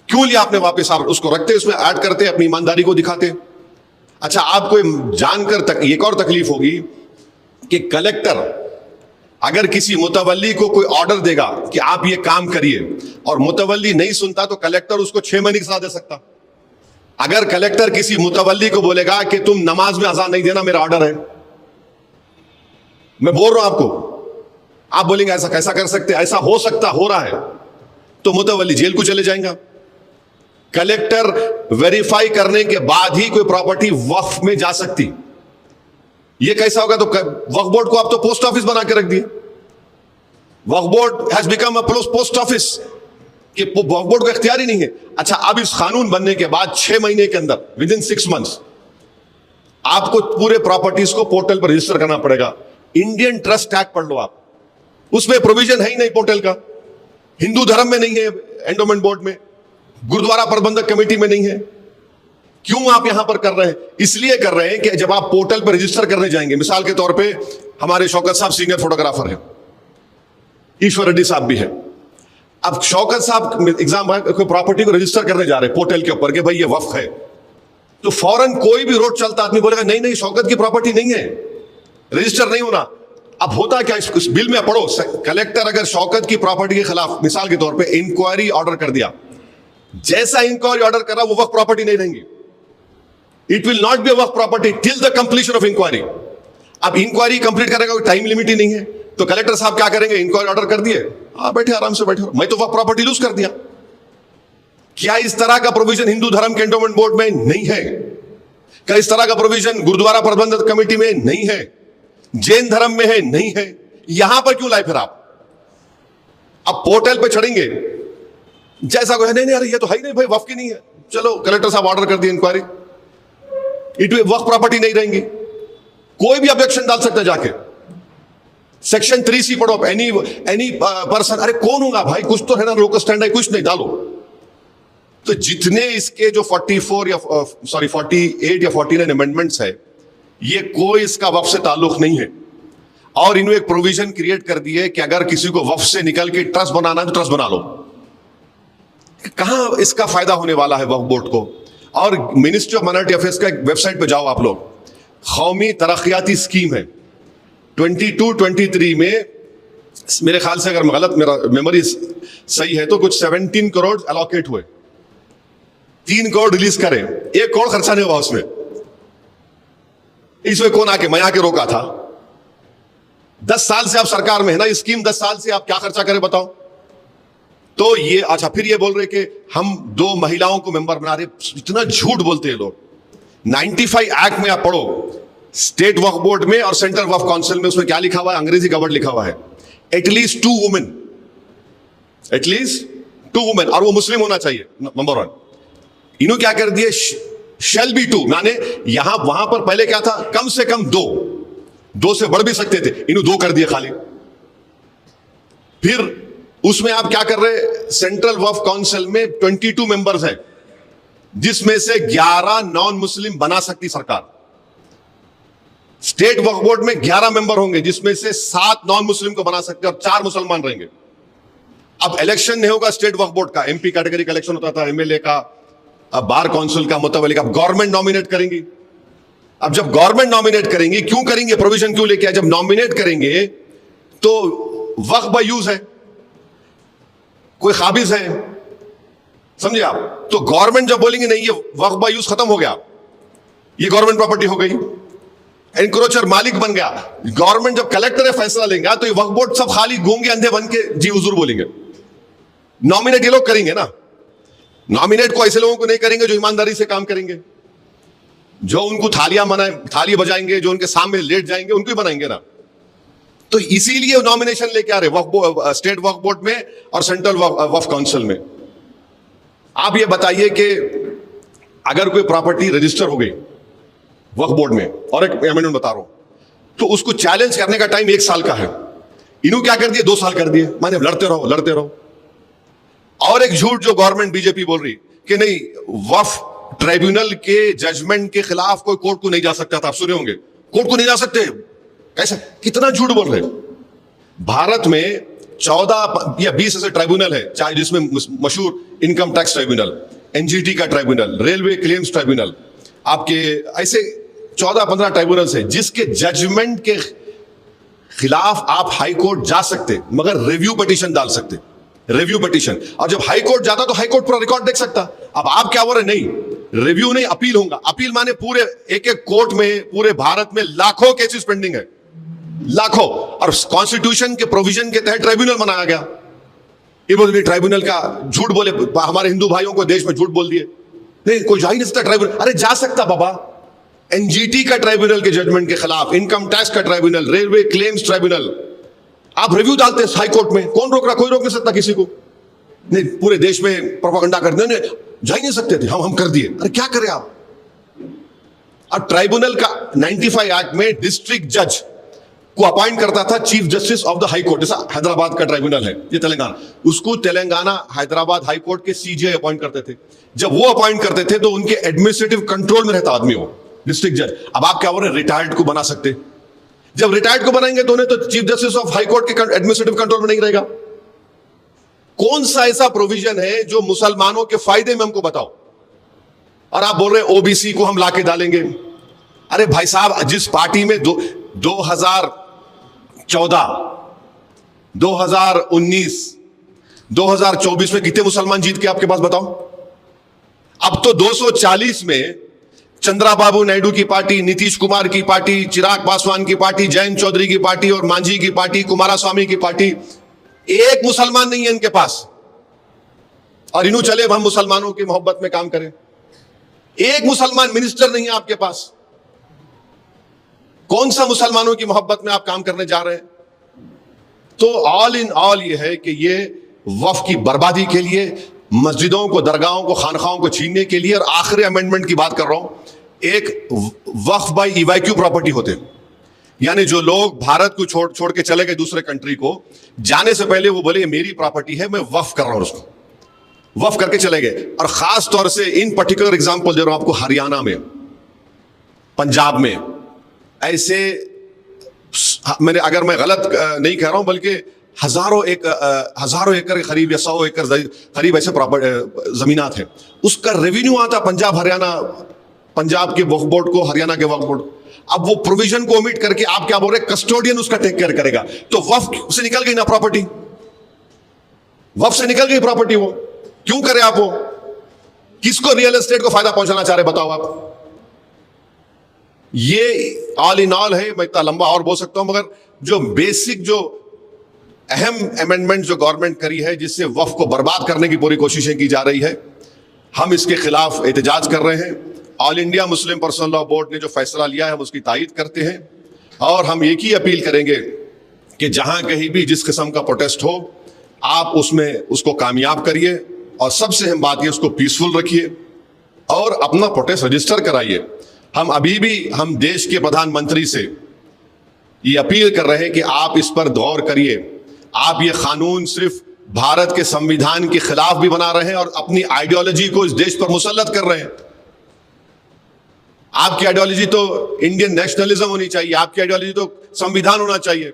क्यों लिया आपने वापस? उसको रखते, उसमें ऐड करते, अपनी ईमानदारी को दिखाते। अच्छा, आपको जानकर एक और तकलीफ होगी कि कलेक्टर अगर किसी मुतवल्ली को कोई ऑर्डर देगा कि आप ये काम करिए और मुतवल्ली नहीं सुनता तो कलेक्टर उसको 6 महीने की सजा दे सकता। अगर कलेक्टर किसी मुतवल्ली को बोलेगा कि तुम नमाज में अज़ान नहीं देना, मेरा ऑर्डर है, मैं बोल रहा हूं आपको, आप बोलेंगे ऐसा कैसा कर सकते, ऐसा हो सकता, हो रहा है, तो मुतवल्ली जेल को चले जाएगा। कलेक्टर वेरीफाई करने के बाद ही कोई प्रॉपर्टी वक्फ में जा सकती। ये कैसा होगा? तो वक्फ बोर्ड को आप तो पोस्ट ऑफिस बना के रख दिए। Waqf board has become a post office, कि वक्फ बोर्ड को इख्तियार ही नहीं है। अच्छा, अब इस कानून बनने के बाद 6 महीने के अंदर, विद इन 6 मंथ्स, आपको पूरे प्रॉपर्टीज को पोर्टल पर रजिस्टर करना पड़ेगा। इंडियन ट्रस्ट एक्ट पढ़ लो आप, उसमें प्रोविजन है ही नहीं पोर्टल का। हिंदू धर्म में नहीं है, एंडोमेंट बोर्ड में, गुरुद्वारा प्रबंधक कमेटी में नहीं है। क्यों आप यहां पर कर रहे हैं? इसलिए कर रहे हैं कि जब आप पोर्टल पर रजिस्टर करने जाएंगे, मिसाल के तौर पे हमारे शौकत साहब सीनियर फोटोग्राफर हैं, ईश्वर रेड्डी साहब भी है। अब शौकत साहब एग्जाम कोई प्रॉपर्टी को रजिस्टर करने जा रहे हैं पोर्टल के ऊपर कि भाई ये वक्फ है, तो फौरन कोई भी रोड चलता आदमी बोलेगा नहीं नहीं शौकत की प्रॉपर्टी नहीं है, रजिस्टर नहीं होना। अब होता क्या, इस बिल में पढ़ो, कलेक्टर अगर शौकत की प्रॉपर्टी के खिलाफ मिसाल के तौर पे इंक्वायरी ऑर्डर कर दिया, जैसा इंक्वायरी ऑर्डर करा वो वक्फ प्रॉपर्टी नहीं रहेंगी। It will not be a Waqf property till the completion of inquiry. अब इंक्वायरी कंप्लीट करेगा, कोई टाइम लिमिट ही नहीं है, तो कलेक्टर साहब क्या करेंगे? इंक्वायरी ऑर्डर कर दिए, बैठे आराम से बैठे, मैं तो वक्फ प्रॉपर्टी लूज कर दिया। क्या इस तरह का प्रोविजन हिंदू धर्म के एंडोमेंट बोर्ड में नहीं है? क्या इस तरह का प्रोविजन गुरुद्वारा प्रबंधक कमेटी में नहीं है? जैन धर्म में है? नहीं है। यहां पर क्यों लाए फिर आप? अब पोर्टल पे चढ़ेंगे, जैसा कोई नहीं नहीं अरे ये तो है ही नहीं भाई, वक्फ की नहीं है, चलो कलेक्टर साहब ऑर्डर कर दिए इंक्वायरी, इट वक्फ प्रॉपर्टी नहीं रहेंगी। कोई भी ऑब्जेक्शन डाल सकता है जाके। सेक्शन 3C पढ़ो, एनी पर्सन, अरे कौन होगा भाई, कुछ तो है ना, लोकल स्टैंड है, कुछ नहीं, डालो। तो जितने इसके जो 48 या 49 अमेंडमेंट्स है, ये कोई इसका वक्फ से ताल्लुक नहीं है। और इन्होंने एक प्रोविजन क्रिएट कर दी है कि अगर किसी को वक्फ से निकल के ट्रस्ट बनाना है तो ट्रस्ट बना लो। कहां इसका फायदा होने वाला है वक्फ बोर्ड को? और मिनिस्ट्री ऑफ माइनॉरिटी अफेयर्स का वेबसाइट पे जाओ आप लोग, कौमी तरक्याती स्कीम है 22-23 में, मेरे ख्याल से अगर गलत मेरा मेमोरी सही है तो कुछ 17 करोड़ अलॉकेट हुए, 3 करोड़ रिलीज करें, 1 करोड़ खर्चा नहीं हुआ उसमें। इसमें कौन आके, मैं आके रोका था। 10 साल से आप सरकार में है ना, ये स्कीम 10 साल से आप क्या खर्चा करें बताओ? तो ये अच्छा, फिर ये बोल रहे कि हम 2 महिलाओं को मेंबर बना रहे, इतना झूठ बोलते हैं लोग। 95 एक्ट में आप पढ़ो, स्टेट वक्फ बोर्ड में और सेंट्रल वक्फ काउंसिल में, उसमें क्या लिखा हुआ है? अंग्रेजी का वर्ड लिखा हुआ है, एटलीस्ट 2 वुमेन, एटलीस्ट 2 वुमेन, और वो मुस्लिम होना चाहिए, नंबर 1। इन्होंने क्या कर दिए, शैल बी 2, माने यहां वहां पर पहले क्या था, कम से कम 2 से बढ़ भी सकते थे, इन्होंने 2 कर दिए खाली। फिर उसमें आप क्या कर रहे, सेंट्रल वक्फ काउंसिल में 22 मेंबर्स हैं, जिसमें से 11 नॉन मुस्लिम बना सकती सरकार। स्टेट वक्फ बोर्ड में 11 मेंबर होंगे, जिसमें से 7 नॉन मुस्लिम को बना सकते हैं और 4 मुसलमान रहेंगे। अब इलेक्शन नहीं होगा स्टेट वक्फ बोर्ड का, एमपी कैटेगरी का इलेक्शन होता था, एमएलए का, अब बार काउंसिल का, मुतवल्ली का। अब गवर्नमेंट नॉमिनेट करेंगी। अब जब गवर्नमेंट नॉमिनेट करेंगी, क्यों करेंगे, प्रोविजन क्यों लेके आए, जब नॉमिनेट करेंगे तो वक्फ बाय यूज है, कोई काबिज है, समझे आप। तो गवर्नमेंट जब बोलेंगे नहीं ये वक्फ बाय यूज खत्म हो गया, ये गवर्नमेंट प्रॉपर्टी हो गई, एनक्रोचर मालिक बन गया, गवर्नमेंट जब कलेक्टर है फैसला लेंगे तो ये वक्फ बोर्ड सब खाली गूंगे अंधे बन के जी हुजूर बोलेंगे। नॉमिनेट ये लोग करेंगे ना, नॉमिनेट को ऐसे लोगों को नहीं करेंगे जो ईमानदारी से काम करेंगे, जो उनको थाली बजाएंगे, जो उनके सामने लेट जाएंगे, उनको ही बनाएंगे ना। तो इसीलिए नॉमिनेशन लेके आ रहे स्टेट वक्फ बोर्ड में और सेंट्रल वक्फ काउंसिल में। आप ये बताइए कि अगर कोई प्रॉपर्टी रजिस्टर हो गई वक्फ बोर्ड में, और एक अमेंडमेंट बता रहा हूं, तो उसको चैलेंज करने का टाइम 1 साल का है। इन्हों क्या कर दिए, 2 साल कर दिए, माने लड़ते रहो। और एक झूठ जो गवर्नमेंट बीजेपी बोल रही कि नहीं वक्फ ट्राइब्यूनल के जजमेंट के खिलाफ कोई कोर्ट को नहीं जा सकता था। आप सुने होंगे कोर्ट को नहीं जा सकते, कैसे, कितना झूठ बोल रहे। भारत में 14 या 20 ऐसे ट्राइब्यूनल है, चाहे जिसमें मशहूर इनकम टैक्स ट्राइब्यूनल, एनजीटी का ट्राइब्यूनल, रेलवे क्लेम्स ट्राइब्यूनल, आपके ऐसे 14-15 ट्राइब्यूनल है जिसके जजमेंट के खिलाफ आप हाई कोर्ट जा सकते, मगर रिव्यू पिटीशन डाल सकते, रिव्यू पिटीशन। और जब हाई कोर्ट जाता तो हाई कोर्ट पूरा रिकॉर्ड देख सकता। अब आप क्या बोल रहे, नहीं रिव्यू नहीं, अपील होगा। अपील माने पूरे एक कोर्ट में पूरे भारत में लाखों केसेस पेंडिंग है, लाखों, और कॉन्स्टिट्यूशन के प्रोविजन के तहत ट्राइब्यूनल बनाया गया। ये बोल ट्राइब्यूनल का झूठ बोले, हमारे हिंदू भाइयों को देश में झूठ बोल दिए, नहीं कोई जा ही नहीं सकता ट्राइब्यूनल। अरे जा सकता बाबा, एनजीटी का ट्राइब्यूनल के जजमेंट के खिलाफ, इनकम टैक्स का ट्राइब्यूनल, रेलवे क्लेम्स ट्राइब्यूनल, आप रिव्यू डालते हैं हाई कोर्ट में, कौन रोक रहा, कोई रोक नहीं सकता किसी को। नहीं पूरे देश में प्रोपेगेंडा करते हैं, जा ही नहीं सकते थे, हम कर दिए। अरे क्या करें आप। और ट्राइब्यूनल का 95 एक्ट में डिस्ट्रिक्ट जज को अपॉइंट करता था chief justice of the high court. जैसा हैदराबाद का ट्राइब्यूनल है, ये तेलंगाना, उसको तेलंगाना हैदराबाद हाई कोर्ट के सीजे अपॉइंट करते थे। जब वो अपॉइंट करते थे तो उनके एडमिनिस्ट्रेटिव कंट्रोल में रहता आदमी, वो डिस्ट्रिक्ट जज। अब आप क्या बोल रहे, रिटायर्ड को बना सकते, जब रिटायर्ड को बनाएंगे तो उन्हें तो chief justice of high court के एडमिनिस्ट्रेटिव कंट्रोल में नहीं रहेगा। कौन सा ऐसा प्रोविजन है जो मुसलमानों के फायदे में, हमको बताओ। और आप बोल रहे ओबीसी को हम लाके डालेंगे। अरे भाई साहब, जिस पार्टी में 2014, 2019, 2024 में कितने मुसलमान जीत के आपके पास बताओ। अब तो 240 में चंद्राबाबू नायडू की पार्टी, नीतीश कुमार की पार्टी, चिराग पासवान की पार्टी, जयंत चौधरी की पार्टी और मांझी की पार्टी, कुमारास्वामी की पार्टी, एक मुसलमान नहीं है इनके पास। और इन्हों चले हम मुसलमानों की मोहब्बत में काम करें, एक मुसलमान मिनिस्टर नहीं है आपके पास। कौन सा मुसलमानों की मोहब्बत में आप काम करने जा रहे हैं। तो ऑल इन ऑल ये है कि ये वक्फ की बर्बादी के लिए, मस्जिदों को, दरगाहों को, खानखाओं को छीनने के लिए, और आखिरी अमेंडमेंट की बात कर रहा हूं, एक वक्फ बाय इवैक्यू प्रॉपर्टी होते, यानी जो लोग भारत को छोड़ के चले गए दूसरे कंट्री को, जाने से पहले वो बोले ये मेरी प्रॉपर्टी है, मैं वक्फ कर रहा हूं, उसको वक्फ करके चले गए। और खास तौर से इन पर्टिकुलर एग्जांपल दे रहा हूं आपको, हरियाणा में, पंजाब में ऐसे, मैंने, अगर मैं गलत नहीं कह रहा हूं, बल्कि हजारों एकड़ के करीब या 100 एकड़ करीब ऐसे जमीनात है, उसका रेवेन्यू आता पंजाब, हरियाणा, पंजाब के वक्फ बोर्ड को, हरियाणा के वक्फ बोर्ड। अब वो प्रोविजन को ओमिट करके आप क्या बोल रहे, कस्टोडियन उसका टेक केयर करेगा। तो वक्फ से निकल गई ना प्रॉपर्टी, वक्फ से निकल गई प्रॉपर्टी। वो क्यों करे आप, वो किसको रियल एस्टेट को फायदा पहुंचाना चाह रहे, बताओ आप। ये ऑल इन ऑल है, मैं इतना लंबा और बोल सकता हूं, मगर जो बेसिक, जो अहम अमेंडमेंट जो गवर्नमेंट करी है, जिससे वक्फ को बर्बाद करने की पूरी कोशिशें की जा रही है, हम इसके खिलाफ एहतजाज कर रहे हैं। All India Muslim personal law board ने जो फैसला लिया है हम उसकी तायीद करते हैं, और हम एक ही अपील करेंगे कि जहां कहीं भी जिस किस्म का प्रोटेस्ट हो, आप उसमें उसको कामयाब करिए, और सबसे अहम बात ये, उसको पीसफुल रखिए और अपना प्रोटेस्ट रजिस्टर कराइए। हम अभी भी हम देश के प्रधानमंत्री से ये अपील कर रहे हैं कि आप इस पर गौर करिए। आप ये कानून सिर्फ भारत के संविधान के खिलाफ भी बना रहे हैं और अपनी आइडियोलॉजी को इस देश पर मुसल्लत कर रहे हैं। आपकी आइडियोलॉजी तो इंडियन नेशनलिज्म होनी चाहिए, आपकी आइडियोलॉजी तो संविधान होना चाहिए।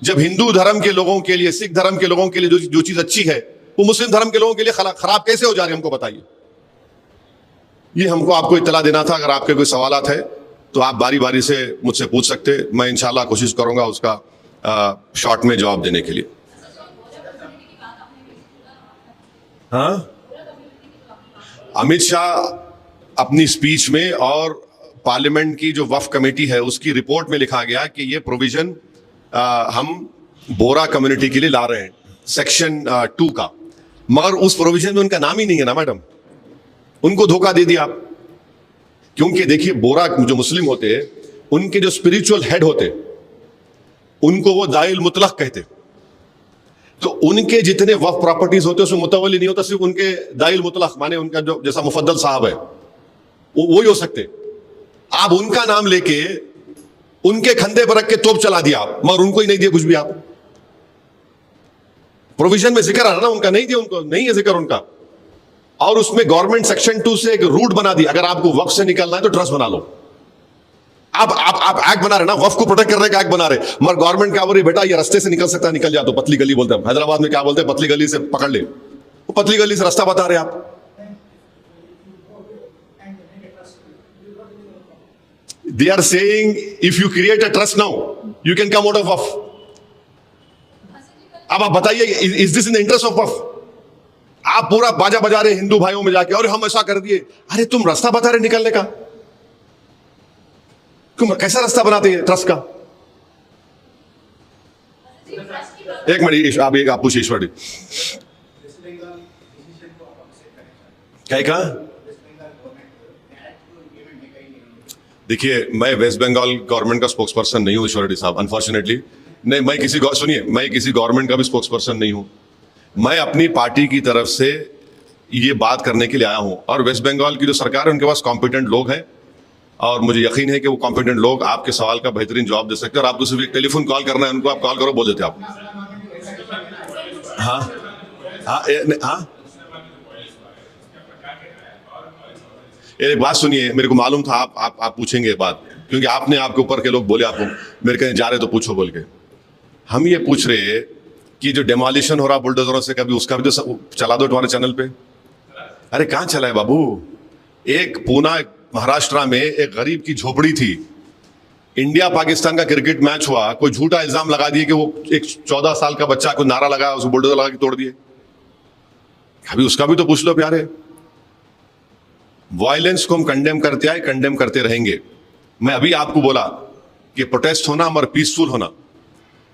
जब हिंदू धर्म के लोगों के लिए, सिख धर्म के लोगों के लिए जो चीज अच्छी है वो मुस्लिम धर्म के लोगों के लिए खराब कैसे हो जा रही है, हमको बताइए। ये हमको आपको इत्तला देना था। अगर आपके कोई सवालात है तो आप बारी बारी से मुझसे पूछ सकते, मैं इंशाल्लाह कोशिश करूंगा उसका शॉर्ट में जवाब देने के लिए। हाँ, अमित शाह अपनी स्पीच में और पार्लियामेंट की जो वफ कमेटी है उसकी रिपोर्ट में लिखा गया कि ये प्रोविजन हम बोरा कम्युनिटी के लिए ला रहे हैं, सेक्शन 2 का, मगर उस प्रोविजन में उनका नाम ही नहीं है ना मैडम। उनको धोखा दे दिया आप। क्योंकि देखिए, बोरा जो मुस्लिम होते हैं उनके जो स्पिरिचुअल हेड होते उनको वो दाइल मुतलक कहते, तो उनके जितने वफ प्रॉपर्टीज होते उसमें मुतवली नहीं होता, सिर्फ उनके दाइल मुतलक माने उनका जो जैसा मुफद्दल साहब है वो ही हो सकते। आप उनका नाम लेके उनके खंधे पर रख के तोप चला दिया आप, मगर उनको ही नहीं दिया कुछ भी। आप प्रोविजन में जिक्र आ रहा ना उनका, नहीं दिया, उनको नहीं है जिक्र उनका। और उसमें गवर्नमेंट सेक्शन 2 से एक रूट बना दी, अगर आपको वक्फ से निकलना है तो ट्रस्ट बना लो। आप एक्ट बना रहे ना, वक्फ को प्रोटेक्ट करने का एक्ट बना रहे, मगर गवर्नमेंट क्या बोल रही, बेटा ये रास्ते से निकल सकता है, निकल जा। तो पतली गली बोलते हैं हैदराबाद में, क्या बोलते हैं, पतली गली से पकड़ ले। वो पतली गली से रास्ता बता रहे आप। They are saying if you create a trust now, you can come out of वक्फ। अब आप बताइए, is this in the interest of Waqf? आप पूरा बाजा बजा रहे हिंदू भाइयों में जाके, और हम ऐसा कर दिए। अरे तुम रास्ता बता रहे निकलने का, तुम कैसा रास्ता बनाते हैं ट्रस्ट का? एक मिनट, आप पूछिए ईश्वर क्या कहा। देखिए, मैं वेस्ट बंगाल गवर्नमेंट का स्पोक्स पर्सन नहीं हूं ईश्वर रेड्डी साहब, अनफॉर्चुनेटली। नहीं, मैं सुनिए, मैं किसी गवर्नमेंट का भी स्पोक्स पर्सन नहीं हूं। मैं अपनी पार्टी की तरफ से ये बात करने के लिए आया हूं, और वेस्ट बंगाल की जो सरकार है उनके पास कॉम्पिटेंट लोग हैं, और मुझे यकीन है कि वो कॉम्पिटेंट लोग आपके सवाल का बेहतरीन जवाब दे सकते हैं। और आपको सिर्फ एक टेलीफोन कॉल करना है उनको, आप कॉल करो, बोल देते आप। हाँ हाँ हाँ, एक बात सुनिए, मेरे को मालूम था आप पूछेंगे बात, क्योंकि आपने आपके ऊपर के लोग बोले आपको, मेरे कहीं जा रहे तो पूछो बोल के। हम ये पूछ रहे कि जो डेमोलिशन हो रहा बुलडोजरों से, कभी उसका भी तो चला दो तुम्हारे चैनल पे। अरे कहां चला है बाबू? एक पूना महाराष्ट्र में एक गरीब की झोपड़ी थी, इंडिया पाकिस्तान का क्रिकेट मैच हुआ, कोई झूठा इल्जाम लगा दिए कि वो एक 14 साल का बच्चा को नारा लगाया, उसको बुलडोजर लगा के तोड़ दिए। अभी उसका भी तो पूछ लो प्यारे। वायलेंस को हम कंडेम करते आए, कंडेम करते रहेंगे। मैं अभी आपको बोला कि प्रोटेस्ट होना मगर पीसफुल होना,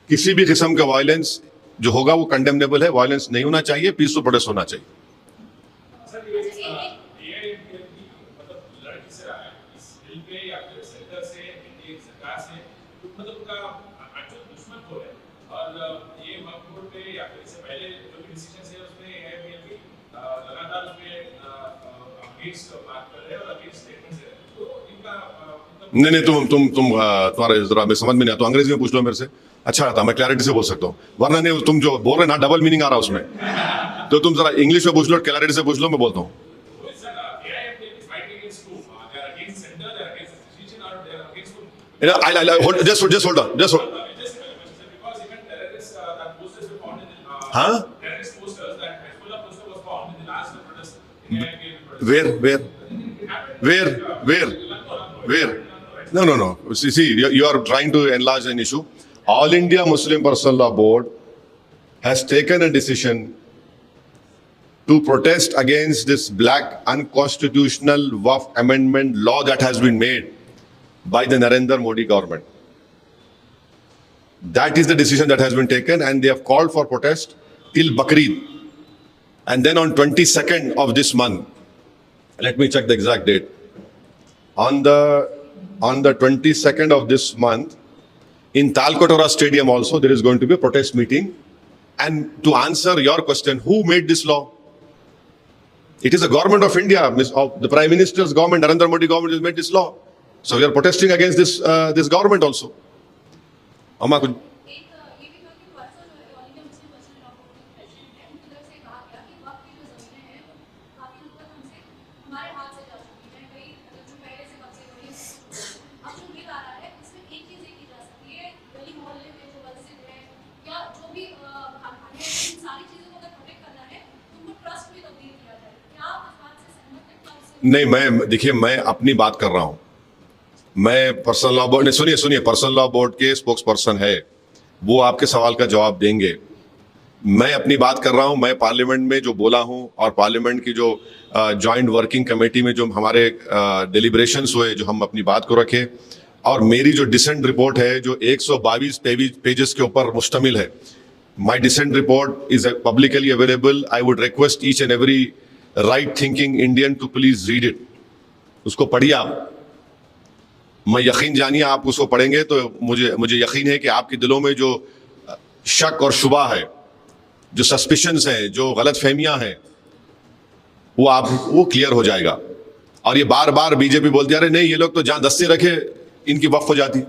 किसी भी किस्म का वायलेंस जो होगा वो कंडेमनेबल है। वायलेंस नहीं होना चाहिए, पीसफुल प्रोटेस्ट होना चाहिए। नहीं, तुम तुम्हारे जरा मैं समझ में नहीं आता, तो अंग्रेजी में पूछ लो मेरे से, अच्छा रहता, मैं क्लैरिटी से बोल सकता हूँ। वरना नहीं, तुम जो बोल रहे ना डबल मीनिंग आ रहा उसमें, तो तुम जरा इंग्लिश में पूछ लो, क्लैरिटी से पूछ लो, मैं बोलता हूँ। Just hold on. हाँ? Where? No. See, you are trying to enlarge an issue. All India Muslim Personal Law Board has taken a decision to protest against this black unconstitutional Waqf amendment law that has been made by the Narendra Modi government. That is the decision that has been taken, and they have called for protest till Bakrid. And then on 22nd of this month, let me check the exact date. On the 22nd of this month, in Talkotora Stadium also, there is going to be a protest meeting. And to answer your question, who made this law? It is the government of India, the Prime Minister's government, Narendra Modi government has made this law. So we are protesting against this government also. Amma, could... नहीं, मैं देखिए, मैं अपनी बात कर रहा हूं। मैं पर्सनल लॉ बोर्ड, सुनिए, पर्सनल लॉ बोर्ड के स्पोक्स पर्सन है, वो आपके सवाल का जवाब देंगे। मैं अपनी बात कर रहा हूं। मैं पार्लियामेंट में जो बोला हूं और पार्लियामेंट की जो जॉइंट वर्किंग कमेटी में जो हमारे डिलिब्रेशंस हुए, जो हम अपनी बात को रखे, और मेरी जो डिसेंट रिपोर्ट है जो 122 पेजेस के ऊपर मुश्तमिल है। My dissent report is publicly available. I would request each and every right thinking Indian to please read it. उसको पढ़िए आप। मैं यकीन जानिए, आप उसको पढ़ेंगे तो मुझे यकीन है कि आपके दिलों में जो शक और शुबा है, जो सस्पिशंस है, जो गलत फहमियां हैं, वो क्लियर हो जाएगा। और ये बार बार बीजेपी बोलती है, अरे नहीं, ये लोग तो जहां दस्ती रखे इनकी वक्फ हो जाती।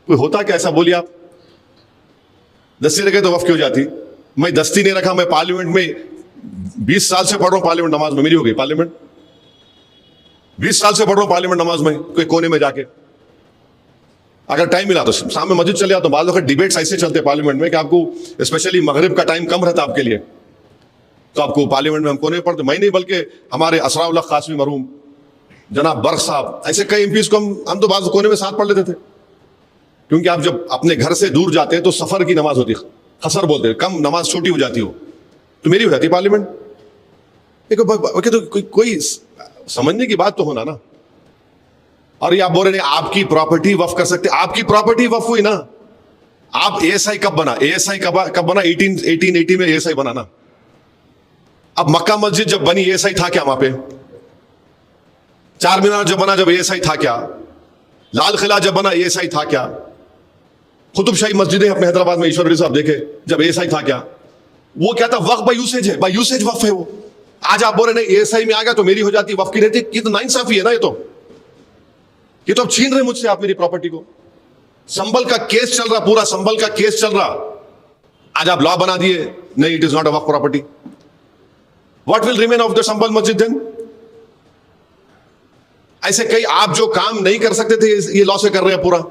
कोई होता क्या ऐसा? बोलिए आप। दस्ती रखे तो वक्फ क्यों जाती? मैं दस्ती नहीं रखा। मैं पार्लियामेंट में 20 साल से पढ़ रहा हूं। पार्लियामेंट नमाज में मेरी हो गई। पार्लियामेंट 20 साल से पढ़ रहा हूं। पार्लियामेंट नमाज में कोई कोने में जाके, अगर टाइम मिला तो सामने मस्जिद चले जाता। बाद वक्त डिबेट्स ऐसे चलते पार्लियामेंट में कि आपको स्पेशली मगरिब का टाइम कम रहता आपके लिए, तो आपको पार्लियामेंट में हम कोने पढ़ते। मैं नहीं, बल्कि हमारे असराउल्लाह कासमी मरहूम जनाब बर्क साहब, ऐसे कई एमपीज को हम तो बाद कोने में साथ पढ़ लेते थे। क्योंकि आप जब अपने घर से दूर जाते हैं तो सफर की नमाज होती है, खसर बोलते हैं, कम नमाज छोटी हो जाती हो, तो मेरी हो जाती पार्लियामेंट। तो कोई समझने की बात तो होना ना। और ये आप बोल रहे हैं आपकी प्रॉपर्टी वफ कर सकते। आपकी प्रॉपर्टी वफ हुई ना। आप एएसआई कब बना? एएसआई कब बना? 1880 में एएसआई बना ना। अब मक्का मस्जिद जब बनी, एएसआई था क्या वहां पे? चार मीनार जब बना, जब एएसआई था क्या? लाल किला जब बना, एएसआई था क्या? कुतुबशाही मस्जिदें अपने हैदराबाद में, ईश्वर साहब देखे, जब एएसआई था क्या? वो क्या था? वक्फ बाय यूसेज है, बाय यूसेज वक्फ है वो। आज आप बोल रहे नहीं एएसआई में आ गया तो मेरी हो जाती, वक्फ की रहती। ये तो नाइंसाफी है ना। ये तो अब छीन रहे मुझसे आप मेरी प्रॉपर्टी को। संभल का केस चल रहा, पूरा संभल का केस चल रहा। आज आप लॉ बना दिए, नहीं, it is not a Waqf property. What will remain of the Sambhal masjid then? ऐसे कई आप जो काम नहीं कर सकते थे, ये लॉ से कर रहे हैं पूरा।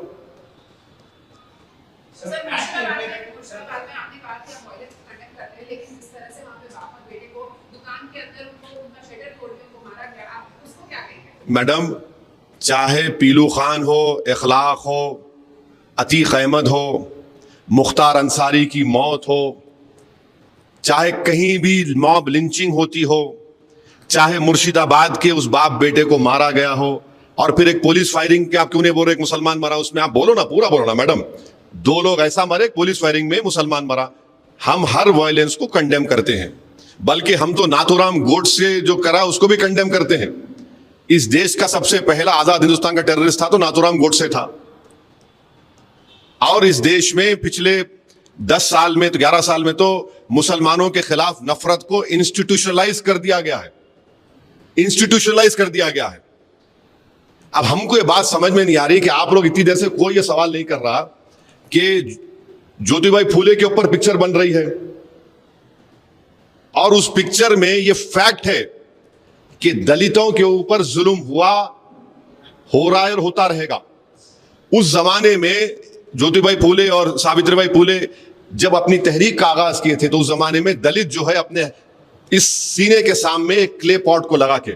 मैडम, चाहे पीलू खान हो, इखलाक हो, अतीक अहमद हो, मुख्तार अंसारी की मौत हो, चाहे कहीं भी मॉब लिंचिंग होती हो, चाहे मुर्शिदाबाद के उस बाप बेटे को मारा गया हो, और फिर एक पुलिस फायरिंग के आप क्यों नहीं बोल रहे, एक मुसलमान मरा उसमें? आप बोलो ना, पूरा बोलो ना मैडम। 2 लोग ऐसा मरे, पुलिस फायरिंग में मुसलमान मरा। हम हर वायलेंस को कंडेम करते हैं, बल्कि हम तो नाथुराम गोडसे जो करा उसको भी कंडेम करते हैं। इस देश का सबसे पहला आजाद हिंदुस्तान का टेररिस्ट था तो नाथुराम गोडसे था। और इस देश में पिछले 10 साल में तो 11 साल में तो मुसलमानों के खिलाफ नफरत को इंस्टीट्यूशनलाइज कर दिया गया है। इंस्टीट्यूशनलाइज कर दिया गया है। अब हमको ये बात समझ में नहीं आ रही कि आप लोग इतनी देर से कोई ये सवाल नहीं कर रहा कि ज्योतिबाई फूले के ऊपर पिक्चर बन रही है, और उस पिक्चर में ये फैक्ट है कि दलितों के ऊपर जुल्म हुआ, हो रहा है और होता रहेगा। उस जमाने में ज्योतिबाई फूले और सावित्रीबाई फूले जब अपनी तहरीक का आगाज किए थे, तो उस जमाने में दलित जो है अपने इस सीने के सामने एक क्ले पॉट को लगा के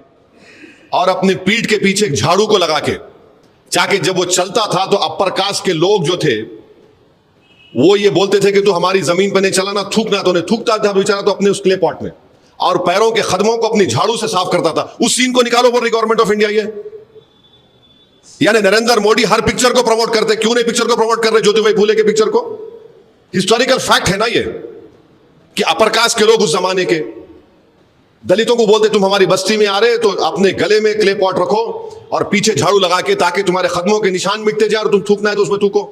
और अपने पीठ के पीछे एक झाड़ू को लगा के, ताकि जब वो चलता था तो अपर कास्ट के लोग जो थे वो ये बोलते थे कि तू हमारी जमीन पर नहीं चला ना, थूकना। तो नहीं थूकता था बेचारा तो अपने उस क्ले पॉट में, और पैरों के कदमों को अपनी झाड़ू से साफ करता था। उस सीन को निकालो बोल रही गवर्नमेंट ऑफ इंडिया। ये यानी नरेंद्र मोदी हर पिक्चर को प्रमोट करते, क्यों नहीं पिक्चर को प्रमोट कर रहे ज्योतिबाई फूले के पिक्चर को? हिस्टोरिकल फैक्ट है ना ये, कि अपर कास्ट के लोग उस जमाने के दलितों को बोलते तुम हमारी बस्ती में आ रहे तो अपने गले में क्ले पॉट रखो और पीछे झाड़ू लगा के, ताकि तुम्हारे कदमों के निशान मिटते जाए और तुम थूकना है तो उसमें थूको।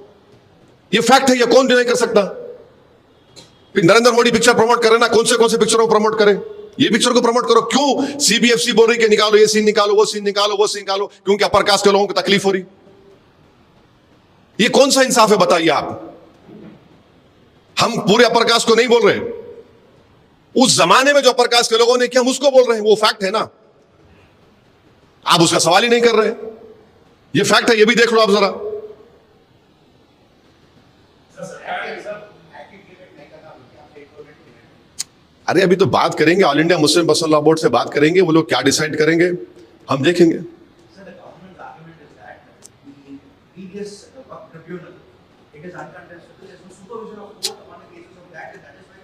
ये फैक्ट है, ये कौन डिनाई कर सकता? फिर नरेंद्र मोदी पिक्चर प्रमोट करे ना, कौन से पिक्चरों को प्रमोट करे? ये पिक्चर को प्रमोट करो। क्यों सीबीएफसी बोल रही कि निकालो ये सीन, निकालो वो सीन, निकालो वो सीन निकालो, क्योंकि अपर कास्ट के लोगों को तकलीफ हो रही। ये कौन सा इंसाफ है बताइए आप? हम पूरे अपर कास्ट को नहीं बोल रहे, उस जमाने में जो अपर कास्ट के लोगों ने किया हम उसको बोल रहे हैं। वो फैक्ट है ना, आप उसका सवाल ही नहीं कर रहे। ये फैक्ट है, ये भी देख लो आप जरा। अरे अभी तो बात करेंगे, all India Muslim personal law board से बात करेंगे, वो लोग क्या डिसाइड करेंगे। हम देखेंगे। Sir, the government's argument is that the previous work tribunal, it is uncontested. There is no supervision of court on the cases of that, and that is why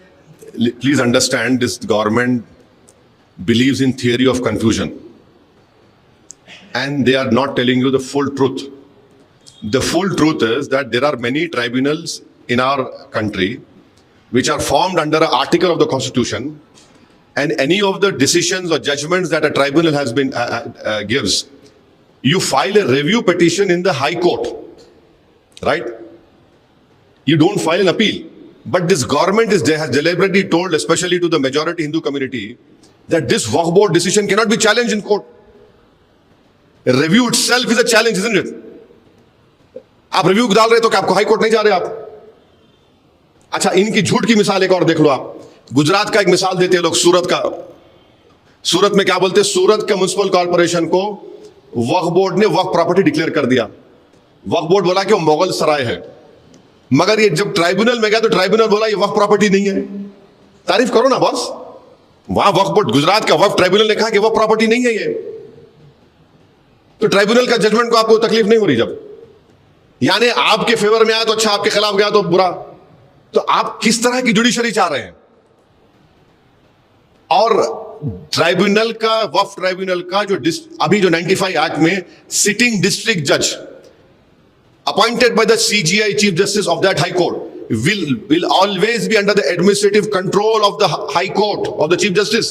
they are. Please understand, this government believes in theory of confusion, and they are not telling you the full truth. The full truth is that there are many tribunals in our country which are formed under an article of the Constitution, and any of the decisions or judgments that a tribunal has been gives, you file a review petition in the High Court, right? You don't file an appeal. But this government has deliberately told, especially to the majority Hindu community, that this Waqf Board decision cannot be challenged in court. A review itself is a challenge, isn't it? आप review डाल रहे तो क्या आपको high court नहीं जा रहे आप? अच्छा, इनकी झूठ की मिसाल एक और देख लो आप। गुजरात का एक मिसाल देते हैं लोग, सूरत का। सूरत में क्या बोलते हैं? सूरत के म्युनिसिपल कॉर्पोरेशन को वक्फ बोर्ड ने वक्फ प्रॉपर्टी डिक्लेयर कर दिया। वक्फ बोर्ड बोला कि वो मुगल सराय है, मगर ये जब ट्राइब्यूनल में गया तो ट्राइब्यूनल बोला ये वक्फ प्रॉपर्टी नहीं है। तारीफ करो ना बॉस। वहां वक्फ बोर्ड, गुजरात का वक्फ ट्राइब्यूनल ने कहा कि वक्फ प्रॉपर्टी नहीं है ये, तो ट्राइब्यूनल का जजमेंट को आपको तकलीफ नहीं हो रही। जब यानी आपके फेवर में आया तो अच्छा, आपके खिलाफ गया तो बुरा। तो आप किस तरह की जुडिशरी चाह रहे हैं? और ट्राइब्यूनल का, वक्फ ट्राइब्यूनल का जो अभी जो 95 एक्ट में सिटिंग डिस्ट्रिक्ट जज appointed by the CGI chief justice of that high court will always be under the administrative control of the high court of the chief justice.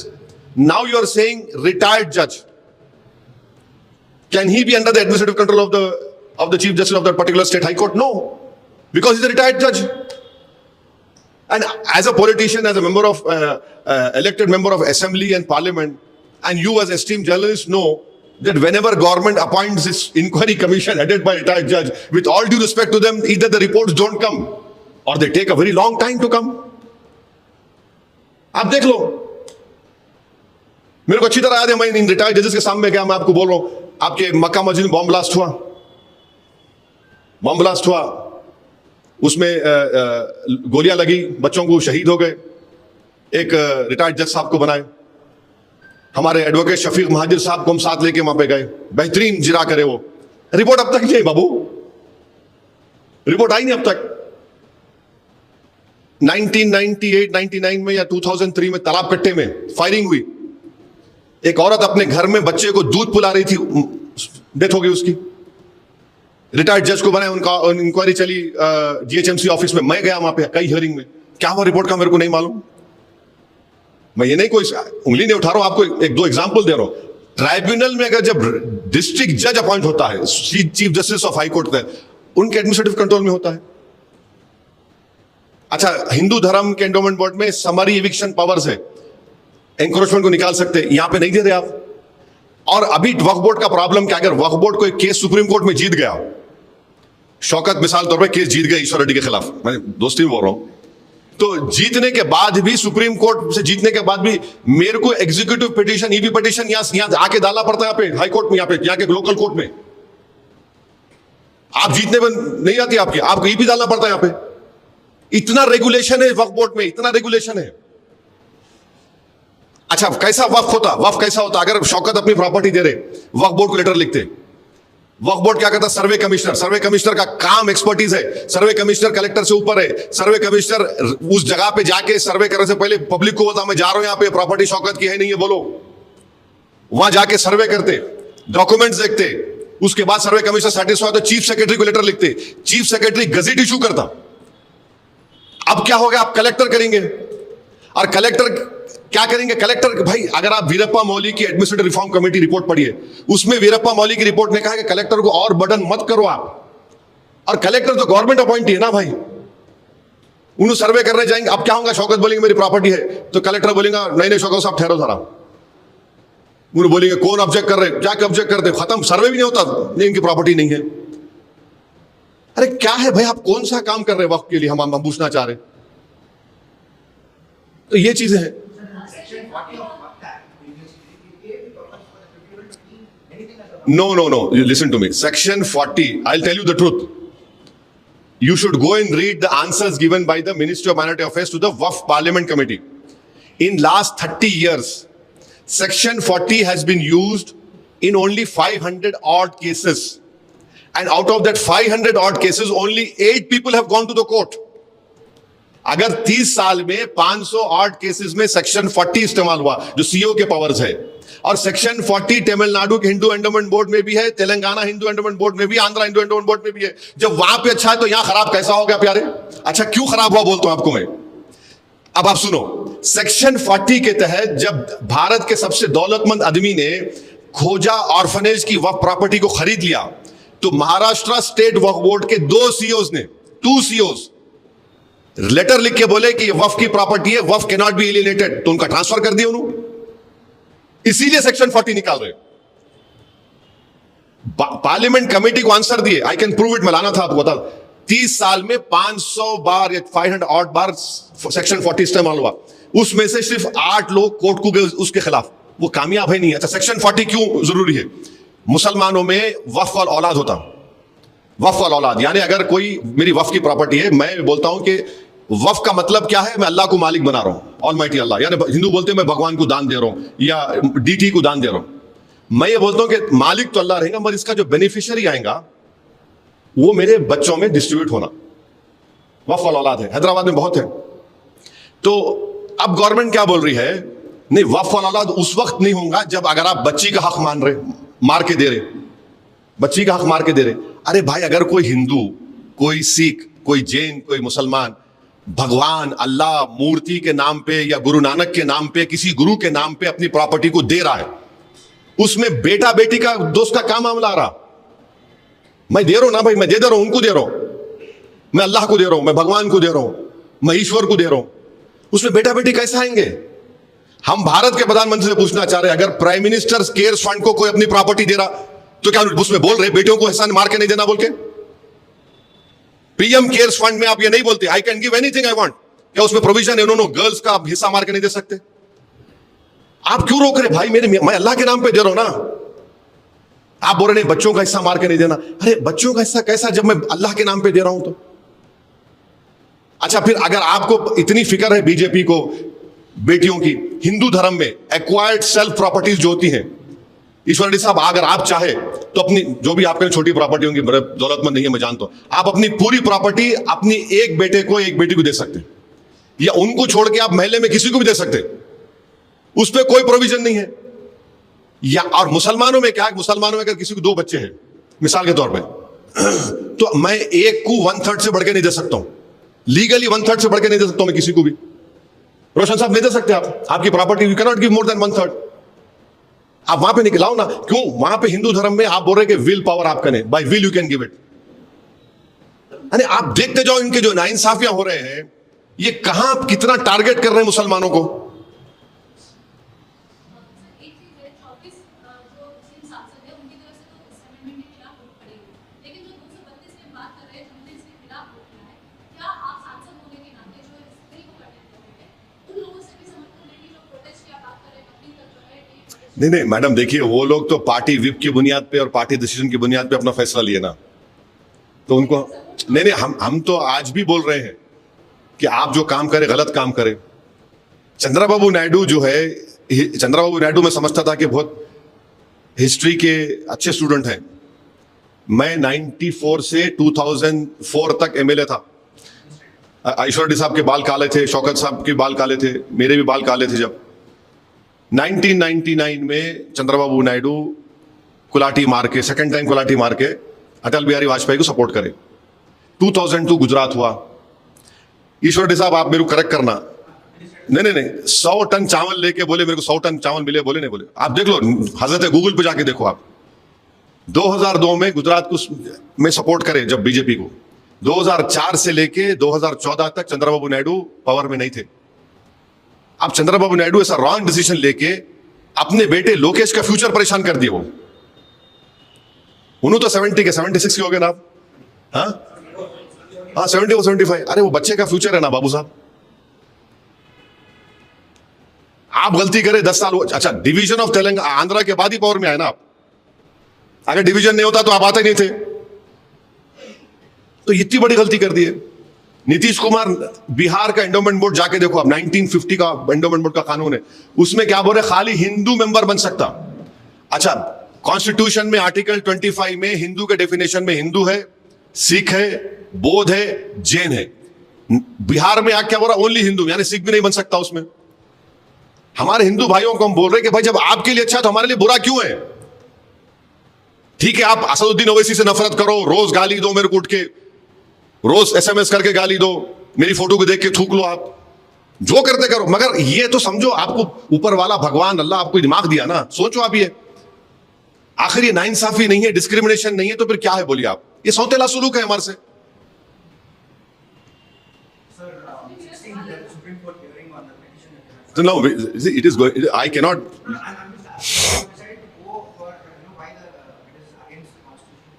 Now you are saying retired judge, can he be under the administrative control of the chief justice of that particular state high court? No, because he's a retired judge. And as a politician, as a member of elected member of assembly and parliament, and you as esteemed journalists know that whenever government appoints this inquiry commission headed by a retired judge, with all due respect to them, either the reports don't come or they take a very long time to come. आप देख लो, मेरे को अच्छी तरह याद है, मैं इन retired जजेस के सामने गया, मैं आपको बोल रहा हूं, आपके मक्का मस्जिद में बॉम्ब ब्लास्ट हुआ, उसमें गोलियां लगी, बच्चों को शहीद हो गए, एक रिटायर्ड जज साहब को बनाए, हमारे एडवोकेट शफीक महाजिर साहब को हम साथ लेके वहां पे गए, बेहतरीन जिरा करे वो। रिपोर्ट अब तक नहीं आई बाबू, रिपोर्ट आई नहीं अब तक। 1998-99 में या 2003 में तालाब कट्टे में फायरिंग हुई, एक औरत अपने घर में बच्चे को दूध पिला रही थी, डेथ हो गई उसकी। रिटायर्ड जज को बनाया, उनका इंक्वायरी चली GHMC ऑफिस में, मैं गया वहां पे कई हियरिंग में, क्या हुआ रिपोर्ट का मेरे को नहीं मालूम। मैं ये नहीं कोई उंगली नहीं उठा रहा हूं, आपको एक दो एग्जांपल दे रहा हूं। ट्राइब्यूनल में अगर जब डिस्ट्रिक्ट जज अपॉइंट होता है, chief justice of high court का, उनके एडमिनिस्ट्रेटिव कंट्रोल में होता है। अच्छा, हिंदू धर्म के एंडोमेंट बोर्ड में समरी इविक्शन पावर्स है, एंक्रोचमेंट को निकाल सकते हैं, यहां पे नहीं दे रहे आप। और अभी वक्फ बोर्ड का प्रॉब्लम क्या, अगर वक्फ बोर्ड कोई केस सुप्रीम कोर्ट में जीत गया, शौकत मिसाल तौर पर केस जीत गए ईश्वर रेड्डी के खिलाफ, मैं दोस्ती में बोल रहा हूं, तो जीतने के बाद भी, सुप्रीम कोर्ट से जीतने के बाद भी मेरे को एग्जीक्यूटिव पिटीशन, ईबी पिटीशन यहां आके डालना पड़ता है, यहाँ पे हाई कोर्ट में, यहाँ के लोकल कोर्ट में। आप जीतने में नहीं आती आपको ईबी डालना पड़ता है यहाँ पे। इतना रेगुलेशन है वक्फ बोर्ड में, इतना रेगुलेशन है। अच्छा, कैसा वक्फ होता, वक्फ कैसा होता? अगर शौकत अपनी प्रॉपर्टी दे रहे, वक्फ बोर्ड को लेटर लिखते, वक्फ बोर्ड क्या करता? सर्वे कमिश्नर का काम एक्सपर्टीज है, सर्वे कमिश्नर कलेक्टर से ऊपर है। सर्वे कमिश्नर उस जगह पे जाके सर्वे करने से पहले पब्लिक को बता, मैं जा रहा हूं यहाँ पे, प्रॉपर्टी शौकत की है नहीं है बोलो, वहां जाके सर्वे करते, डॉक्यूमेंट्स देखते, उसके बाद सर्वे कमिश्नर सेटिस्फाई तो चीफ सेक्रेटरी को लेटर लिखते, चीफ सेक्रेटरी गजेट इशू करता। अब क्या हो गया, आप कलेक्टर करेंगे, और कलेक्टर क्या करेंगे? कलेक्टर, भाई अगर आप वीरप्पा मोइली की एडमिनिस्ट्रेटिव रिफॉर्म कमेटी रिपोर्ट पढ़िए, उसमें वीरप्पा मोइली की रिपोर्ट ने कहा कि कलेक्टर को और बर्डन मत करो आप। और कलेक्टर तो गवर्नमेंट अपॉइंटी है ना भाई, उन्हें सर्वे करने जाएंगे। अब क्या होगा, शौकत बोलेंगे मेरी प्रॉपर्टी है, तो कलेक्टर बोलेगा नहीं शौकत साहब ठहरो जरा, उन्हें बोलेंगे कौन ऑब्जेक्ट कर रहे, जाके ऑब्जेक्ट करते, खत्म, सर्वे भी नहीं होता, नहीं इनकी प्रॉपर्टी नहीं है। अरे क्या है भाई, आप कौन सा काम कर रहे हैं वक्त के लिए, हम पूछना चाह रहे। तो ये चीजें हैं। No. You listen to me. Section 40. I'll tell you the truth. You should go and read the answers given by the Ministry of Minority Affairs to the Waqf Parliament Committee. In last 30 years, Section 40 has been used in only 500 odd cases. And out of that 500 odd cases, only 8 people have gone to the court. अगर 30 साल में 500 odd cases में section 40 इस्तेमाल हुआ, जो CO के powers है, और सेक्शन 40 तमिलनाडु के हिंदू एंडोमेंट बोर्ड में भी है, तेलंगाना हिंदू एंडोमेंट बोर्ड में भी, आंध्रा हिंदू एंडोमेंट बोर्ड में भी है। जब वहां पे अच्छा है तो यहां खराब कैसा हो गया प्यारे? अच्छा क्यों खराब हुआ बोलता हूं आपको मैं। अब आप सुनो, सेक्शन 40 के तहत जब भारत के सबसे दौलतमंद आदमी ने खोजा ऑर्फनेज की वक्फ प्रॉपर्टी को खरीद लिया, तो महाराष्ट्र स्टेट वक्फ बोर्ड के 2 सीओज ने, 2 सीओज लेटर लिख के बोले कि ये वक्फ की प्रॉपर्टी है, वक्फ कैन नॉट बी एलिनेटेड, तो उनका ट्रांसफर कर दिया उन्होंने। इसीलिए सेक्शन 40 निकाल रहे। पार्लियामेंट कमेटी को आंसर दिए, आई कैन प्रूव इट, मैं लाना था आपको बता। 30 साल में 500 बार या 500 ऑड बार सेक्शन 40 इस्तेमाल हुआ, उसमें से सिर्फ 8 लोग कोर्ट को गए उसके खिलाफ, वो कामयाब है नहीं। अच्छा सेक्शन 40 क्यों जरूरी है? मुसलमानों में वक्फ और औलाद होता, वक्फ और औलाद, यानी अगर कोई मेरी वक्फ की प्रॉपर्टी है, मैं बोलता हूं कि वक्फ का मतलब क्या है? मैं अल्लाह को मालिक बना रहा हूं, ऑलमाइटी अल्लाह, यानी हिंदू बोलते हैं मैं भगवान को दान दे रहा हूं या डीटी को दान दे रहा हूं। मैं ये बोलता हूं कि मालिक तो अल्लाह रहेगा, मगर इसका जो बेनिफिशियरी आएगा वो मेरे बच्चों में डिस्ट्रीब्यूट होना। वक्फ और औलाद है, हैदराबाद में बहुत है। तो अब गवर्नमेंट क्या बोल रही है? नहीं, वक्फ और औलाद उस वक्त नहीं होगा जब अगर आप बच्ची का हक मान रहे, मार के दे रहे, बच्ची का हक मार के दे रहे। अरे भाई, अगर कोई हिंदू, कोई सिख, कोई जैन, कोई मुसलमान भगवान, अल्लाह, मूर्ति के नाम पे या गुरु नानक के नाम पे, किसी गुरु के नाम पे अपनी प्रॉपर्टी को दे रहा है, उसमें बेटा बेटी का दोस्त का क्या मामला आ रहा? मैं दे रहा हूं ना भाई, मैं दे रहा हूं, उनको दे रहा हूं, मैं अल्लाह को दे रहा हूं, मैं भगवान को दे रहा हूं, मैं ईश्वर को दे रहा हूं, उसमें बेटा बेटी कैसे आएंगे? हम भारत के प्रधानमंत्री से पूछना चाह रहे हैं, अगर प्राइम मिनिस्टर केयर फंड को कोई अपनी प्रॉपर्टी दे रहा, तो क्या उसमें बोल रहे बेटियों को हिस्सा मार के नहीं देना बोल के? पीएम केयर्स फंड में आप ये नहीं बोलते I can give anything I want, क्या उसमें प्रोविजन है उन्होंने गर्ल्स का हिस्सा मार के नहीं दे सकते? आप क्यों रोक रहे भाई? मैं अल्लाह के नाम पे दे रहा हूं ना, आप बोल रहे नहीं बच्चों का हिस्सा मार के नहीं देना। अरे बच्चों का हिस्सा कैसा जब मैं अल्लाह के नाम पे दे रहा हूं तो? अच्छा फिर अगर आपको इतनी फिक्र है बीजेपी को बेटियों की, हिंदू धर्म में एक्वायर्ड सेल्फ प्रॉपर्टीज जो होती हैं, ईश्वर रेड्डी साहब अगर आप चाहे तो अपनी जो भी आपके छोटी प्रॉपर्टी होंगी, बड़े दौलतमंद नहीं है मैं जानता हूं, आप अपनी पूरी प्रॉपर्टी अपनी एक बेटे को एक बेटी को दे सकते हैं, या उनको छोड़ के आप महल्ले में किसी को भी दे सकते हैं, उस पर कोई प्रोविजन नहीं है। या और मुसलमानों में क्या है? मुसलमानों में अगर किसी को 2 बच्चे हैं मिसाल के तौर पे, तो मैं एक को 1/3 से बढ़ के नहीं दे सकता हूं, लीगली 1/3 से बढ़ के नहीं दे सकता हूं मैं किसी को भी। रोशन साहब नहीं दे सकते आप, आपकी property you can not give more than 1/3। आप वहां पे निकलाओ ना, क्यों? वहां पे हिंदू धर्म में आप बोल रहे कि विल पावर आपका नहीं, by will you can give it. अरे आप देखते जाओ इनके जो नाइंसाफियां हो रहे हैं, ये कहां कितना टारगेट कर रहे हैं मुसलमानों को। नहीं नहीं मैडम, देखिए वो लोग तो पार्टी विप की बुनियाद पे और पार्टी डिसीजन की बुनियाद पे अपना फैसला लिए ना, तो उनको नहीं हम तो आज भी बोल रहे हैं कि आप जो काम करें गलत काम करें। चंद्रबाबू नायडू जो है, चंद्रबाबू नायडू मैं समझता था कि बहुत हिस्ट्री के अच्छे स्टूडेंट हैं। मैं 94 से 2004 तक एमएलए था। ईश्वर रेड्डी साहब के बाल काले थे, शौकत साहब के बाल काले थे, मेरे भी बाल काले थे। जब 1999 में चंद्रबाबू नायडू कुलाटी मार के, सेकंड टाइम कुलाटी मार के अटल बिहारी वाजपेयी को सपोर्ट करे। 2002 गुजरात हुआ। ईश्वर रेड्डी साहब आप मेरे को करेक्ट करना, नहीं 100 टन चावल लेके बोले मेरे को 100 टन चावल मिले, बोले नहीं बोले? आप देख लो, हजरत गूगल पे जाके देखो आप। 2002 में गुजरात को में सपोर्ट करे जब बीजेपी को। 2004 से लेके 2014 तक चंद्रबाबू नायडू पावर में नहीं थे। अब चंद्रबाबू नायडू ऐसा रॉन्ग डिसीजन लेके अपने बेटे लोकेश का फ्यूचर परेशान कर दिए। वो उन्होंने तो 70 के 76 के हो गए ना आप, हाँ 70 और 75। अरे वो बच्चे का फ्यूचर है ना बाबू साहब। आप गलती करें 10 साल, अच्छा डिवीजन ऑफ तेलंगाना आंध्रा के बाद ही पावर में आए ना आप। अगर डिवीजन नहीं होता तो आप आते नहीं थे। तो इतनी बड़ी गलती कर दी है। नीतीश कुमार बिहार का एंडोमेंट बोर्ड जाके देखो आप, 1950 का एंडोमेंट बोर्ड का कानून है, उसमें क्या बोल रहे खाली हिंदू मेंबर बन सकता। अच्छा कॉन्स्टिट्यूशन में आर्टिकल 25 में हिंदू के डेफिनेशन में हिंदू है, सिख है, बौद्ध है, जैन है। बिहार में आके क्या बोल रहा, ओनली हिंदू, यानी सिख भी नहीं बन सकता उसमें। हमारे हिंदू भाइयों को हम बोल रहे हैं कि भाई जब आपके लिए अच्छा है तो हमारे लिए बुरा क्यों है? ठीक है, आप असदुद्दीन ओवैसी से नफरत करो, रोज गाली दो मेरे को उठ के, रोज SMS करके गाली दो, मेरी फोटो को देख के थूक लो, आप जो करते करो, मगर ये तो समझो आपको ऊपर वाला भगवान अल्लाह आपको दिमाग दिया ना, सोचो आप ये आखिर ये नाइंसाफी नहीं है, डिस्क्रिमिनेशन नहीं है, तो फिर क्या है बोलिए आप? ये सौतेला सुलूक है हमारे से। Sir, seeing the Supreme Court hearing on the petition that you have. So now it is going, I cannot. No, I'm just asking. Decided to go for, why it is against the constitution.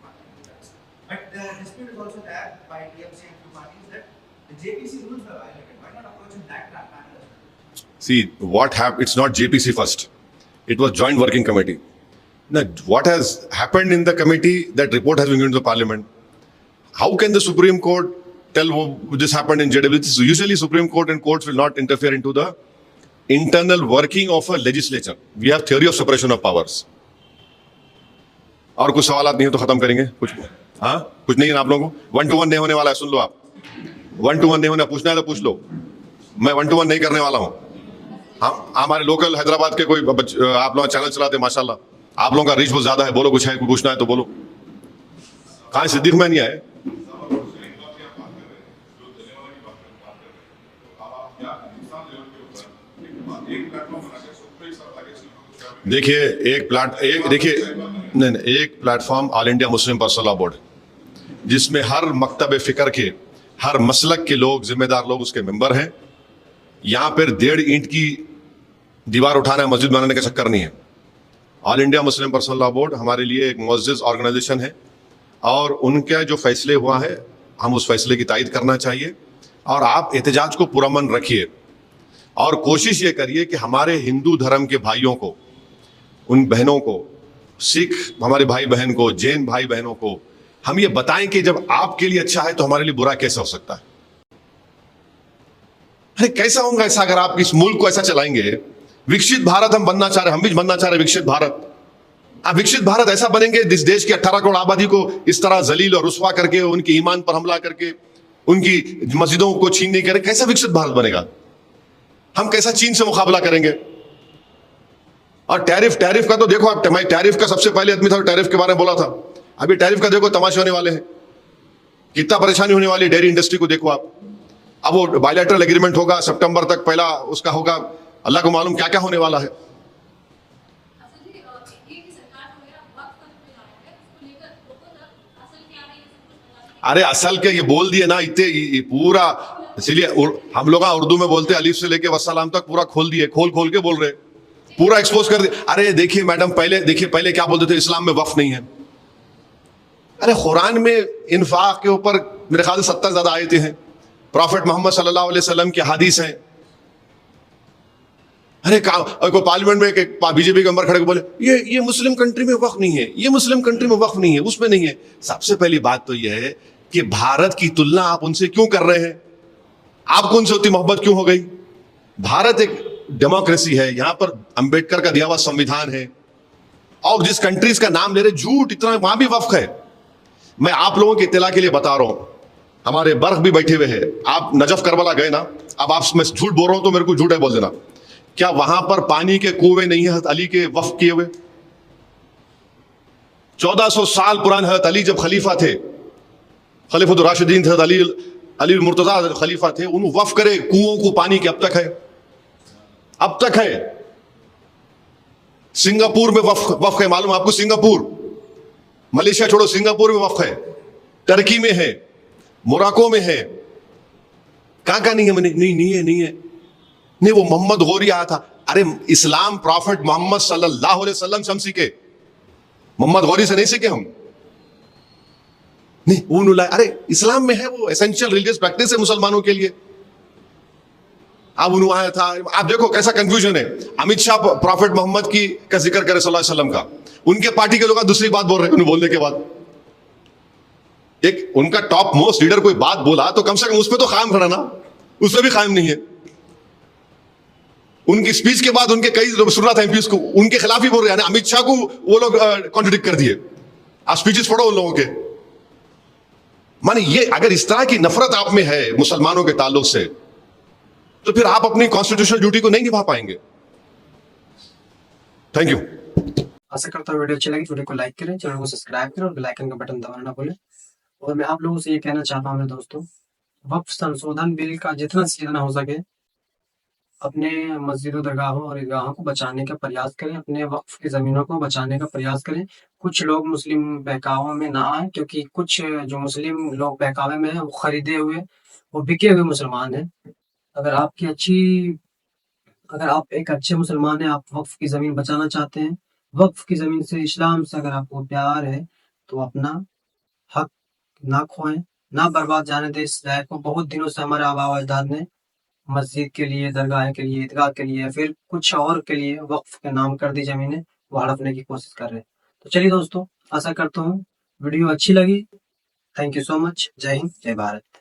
But the dispute is also there by TMC and few parties that the JPC rules were violated. Why not approach in that manner? See what happened. It's not JPC first. It was Joint Working Committee. Now, what has happened in the committee? That report has been given to the Parliament. How can the Supreme Court tell this happened in JWC? So usually, Supreme Court and courts will not interfere into the internal working of a legislature. We have theory of separation of powers. और कुछ सवाल नहीं है तो खत्म करेंगे। कुछ हाँ, कुछ नहीं है आप लोगों को। 1-to-1 नहीं होने वाला है, सुन लो आप। 1-to-1 नहीं होने, पूछना है तो पूछ लो। मैं 1-to-1 नहीं करने वाला हूँ। हम हमारे लोकल हैदराबाद के कोई आप लोग चैनल चलाते, माशाल्लाह आप लोगों का रीच बहुत ज्यादा है। बोलो, कुछ है, पूछना है तो बोलो। कहाँ सिद्दीक मैं नहीं आए? देखिए एक platform all India Muslim personal law board, जिसमें हर मकतब फिक्र के, हर मसलक के लोग, जिम्मेदार लोग उसके मेंबर हैं। यहां पर 1.5 ईंट की दीवार उठाना, मस्जिद बनाने का चक्कर नहीं है। All India Muslim personal law board हमारे लिए एक मुअज़्ज़िज़ ऑर्गेनाइजेशन है और उनका जो फैसले हुआ है हम उस फैसले की तायद करना चाहिए। और आप एहतजाज को पुरअमन रखिए और कोशिश ये करिए कि हमारे हिंदू धर्म के भाइयों को, उन बहनों को, सिख हमारे भाई बहन को, जैन भाई बहनों को हम ये बताएं कि जब आपके लिए अच्छा है तो हमारे लिए बुरा कैसे हो सकता है? अरे कैसा होगा ऐसा अगर आप इस मुल्क को ऐसा चलाएंगे? विकसित भारत हम बनना चाह रहे, हम भी बनना चाह रहे विकसित भारत। आप विकसित भारत ऐसा बनेंगे इस देश की 18 करोड़ आबादी को इस तरह जलील और रुस्वा करके, उनके ईमान पर हमला करके, उनकी मस्जिदों को छीनने के, कैसा विकसित भारत बनेगा? हम कैसा चीन से मुकाबला करेंगे? और टैरिफ का तो देखो आप, मैं टैरिफ का सबसे पहले आदमी था, टैरिफ के बारे में बोला था। अभी टैरिफ का देखो तमाशे होने वाले हैं, कितना परेशानी होने वाली है डेयरी इंडस्ट्री को, देखो आप। अब वो बायलैटरल एग्रीमेंट होगा सितंबर तक, पहला उसका होगा, अल्लाह को मालूम क्या क्या होने वाला है। अरे असल के ये बोल दिए ना इतने पूरा, इसलिए हम लोग उर्दू में बोलते अलीफ से लेके वस्सलाम तक पूरा खोल दिए, खोल के बोल रहे, पूरा एक्सपोज कर दिया। अरे देखिए मैडम, पहले क्या बोलते थे, इस्लाम में वक्फ नहीं है। अरे कुरान में इन्फाक के ऊपर मेरे ख्याल से 70 ज्यादा आयतें हैं, प्रॉफेट मोहम्मद सल्लल्लाहु अलैहि वसल्लम की हदीस हैं। अरे कोई पार्लियामेंट में एक बीजेपी के मेंबर खड़े को बोले ये मुस्लिम कंट्री में वक्फ नहीं है, ये मुस्लिम कंट्री में वक्फ नहीं है, उसमें नहीं है। सबसे पहली बात तो यह है कि भारत की तुलना आप उनसे क्यों कर रहे हैं? आपको उनसे उतनी मोहब्बत क्यों हो गई? भारत एक डेमोक्रेसी है, यहां पर अंबेडकर का दिया हुआ संविधान है, और जिस कंट्रीज का नाम ले रहे झूठ इतना, वहां भी वक्फ है। मैं आप लोगों की इत्तला के लिए बता रहा हूं, हमारे बर्फ भी बैठे हुए हैं, आप नजफ करबला गए ना, अब आप मैं झूठ बोल रहा हूं तो मेरे को झूठ है बोल देना। क्या वहां पर पानी के कुएं नहीं है हज़रत अली के वक्फ किए हुए? 1400 साल पुराने हज़रत अली जब खलीफा थे, खलीफतुर राशिदीन थे, अली मुर्तजा खलीफा थे, उन वक्फ करे कुओं को पानी के, अब तक है। सिंगापुर में वक्फ है, मालूम आपको? सिंगापुर, मलेशिया छोड़ो, सिंगापुर में वक्फ है, टर्की में है, मोरक्को में है। कहां नहीं है? नहीं है। नहीं, वो मोहम्मद गौरी आया था। अरे इस्लाम प्रॉफिट मोहम्मद सल्लल्लाहु अलैहि वसल्लम से हम सीखे, मोहम्मद गौरी से नहीं सीखे हम। नहीं, वो अरे इस्लाम में है, वो एसेंशियल रिलीजियस प्रैक्टिस है मुसलमानों के लिए। अब उन्होंने आया था, आप देखो कैसा कंफ्यूजन है। अमित शाह प्रॉफिट मोहम्मद की का जिक्र करे सल्लल्लाहु अलैहि वसल्लम का, उनके पार्टी के लोग दूसरी बात बोल रहे हैं। उन्हें बोलने के बाद एक उनका टॉप मोस्ट लीडर कोई बात बोला तो कम से कम उस पर तो कायम खड़ा ना, उस पर भी कायम नहीं है। उनकी स्पीच के बाद उनके कई लोग सुन रहा था एमपीज को, उनके खिलाफ ही बोल रहे हैं, अमित शाह को वो लोग कॉन्ट्रडिक्ट कर दिए। आप स्पीचेस पढ़ो उन लोगों के। माने ये अगर इस तरह की नफरत आप में है मुसलमानों के ताल्लुक से, तो फिर आप अपनी कॉन्स्टिट्यूशनल ड्यूटी को नहीं निभा पाएंगे। Thank you. आशा करता हूँ वीडियो अच्छी लगी, वीडियो को लाइक करें, चैनल को सब्सक्राइब करें और बेल आइकन का बटन दबाना ना भूलें। और मैं आप लोगों से ये कहना चाहता हूँ मेरे दोस्तों, वक्फ संशोधन बिल का जितना से जितना हो सके अपने मस्जिदों, दरगाहों और ईदगाहों को बचाने का प्रयास करें, अपने वक्फ की जमीनों को बचाने का प्रयास करें। कुछ लोग मुस्लिम बहकावे में ना आए, क्योंकि कुछ जो मुस्लिम लोग बहकावे में हैं वो खरीदे हुए, वो बिके हुए मुसलमान हैं। अगर आप एक अच्छे मुसलमान हैं, आप वक्फ की जमीन बचाना चाहते हैं, वक्फ की जमीन से, इस्लाम से अगर आपको प्यार है, तो अपना हक ना खोएं, ना बर्बाद जाने दें इस जायज को। बहुत दिनों से हमारे आबा व अजदाद ने मस्जिद के लिए, दरगाह के लिए, ईदगाह के लिए, फिर कुछ और के लिए वक्फ के नाम कर दी जमीनें, वो हड़पने की कोशिश कर रहे हैं। तो चलिए दोस्तों, आशा करता हूँ वीडियो अच्छी लगी। Thank you so much. जय हिंद, जय भारत।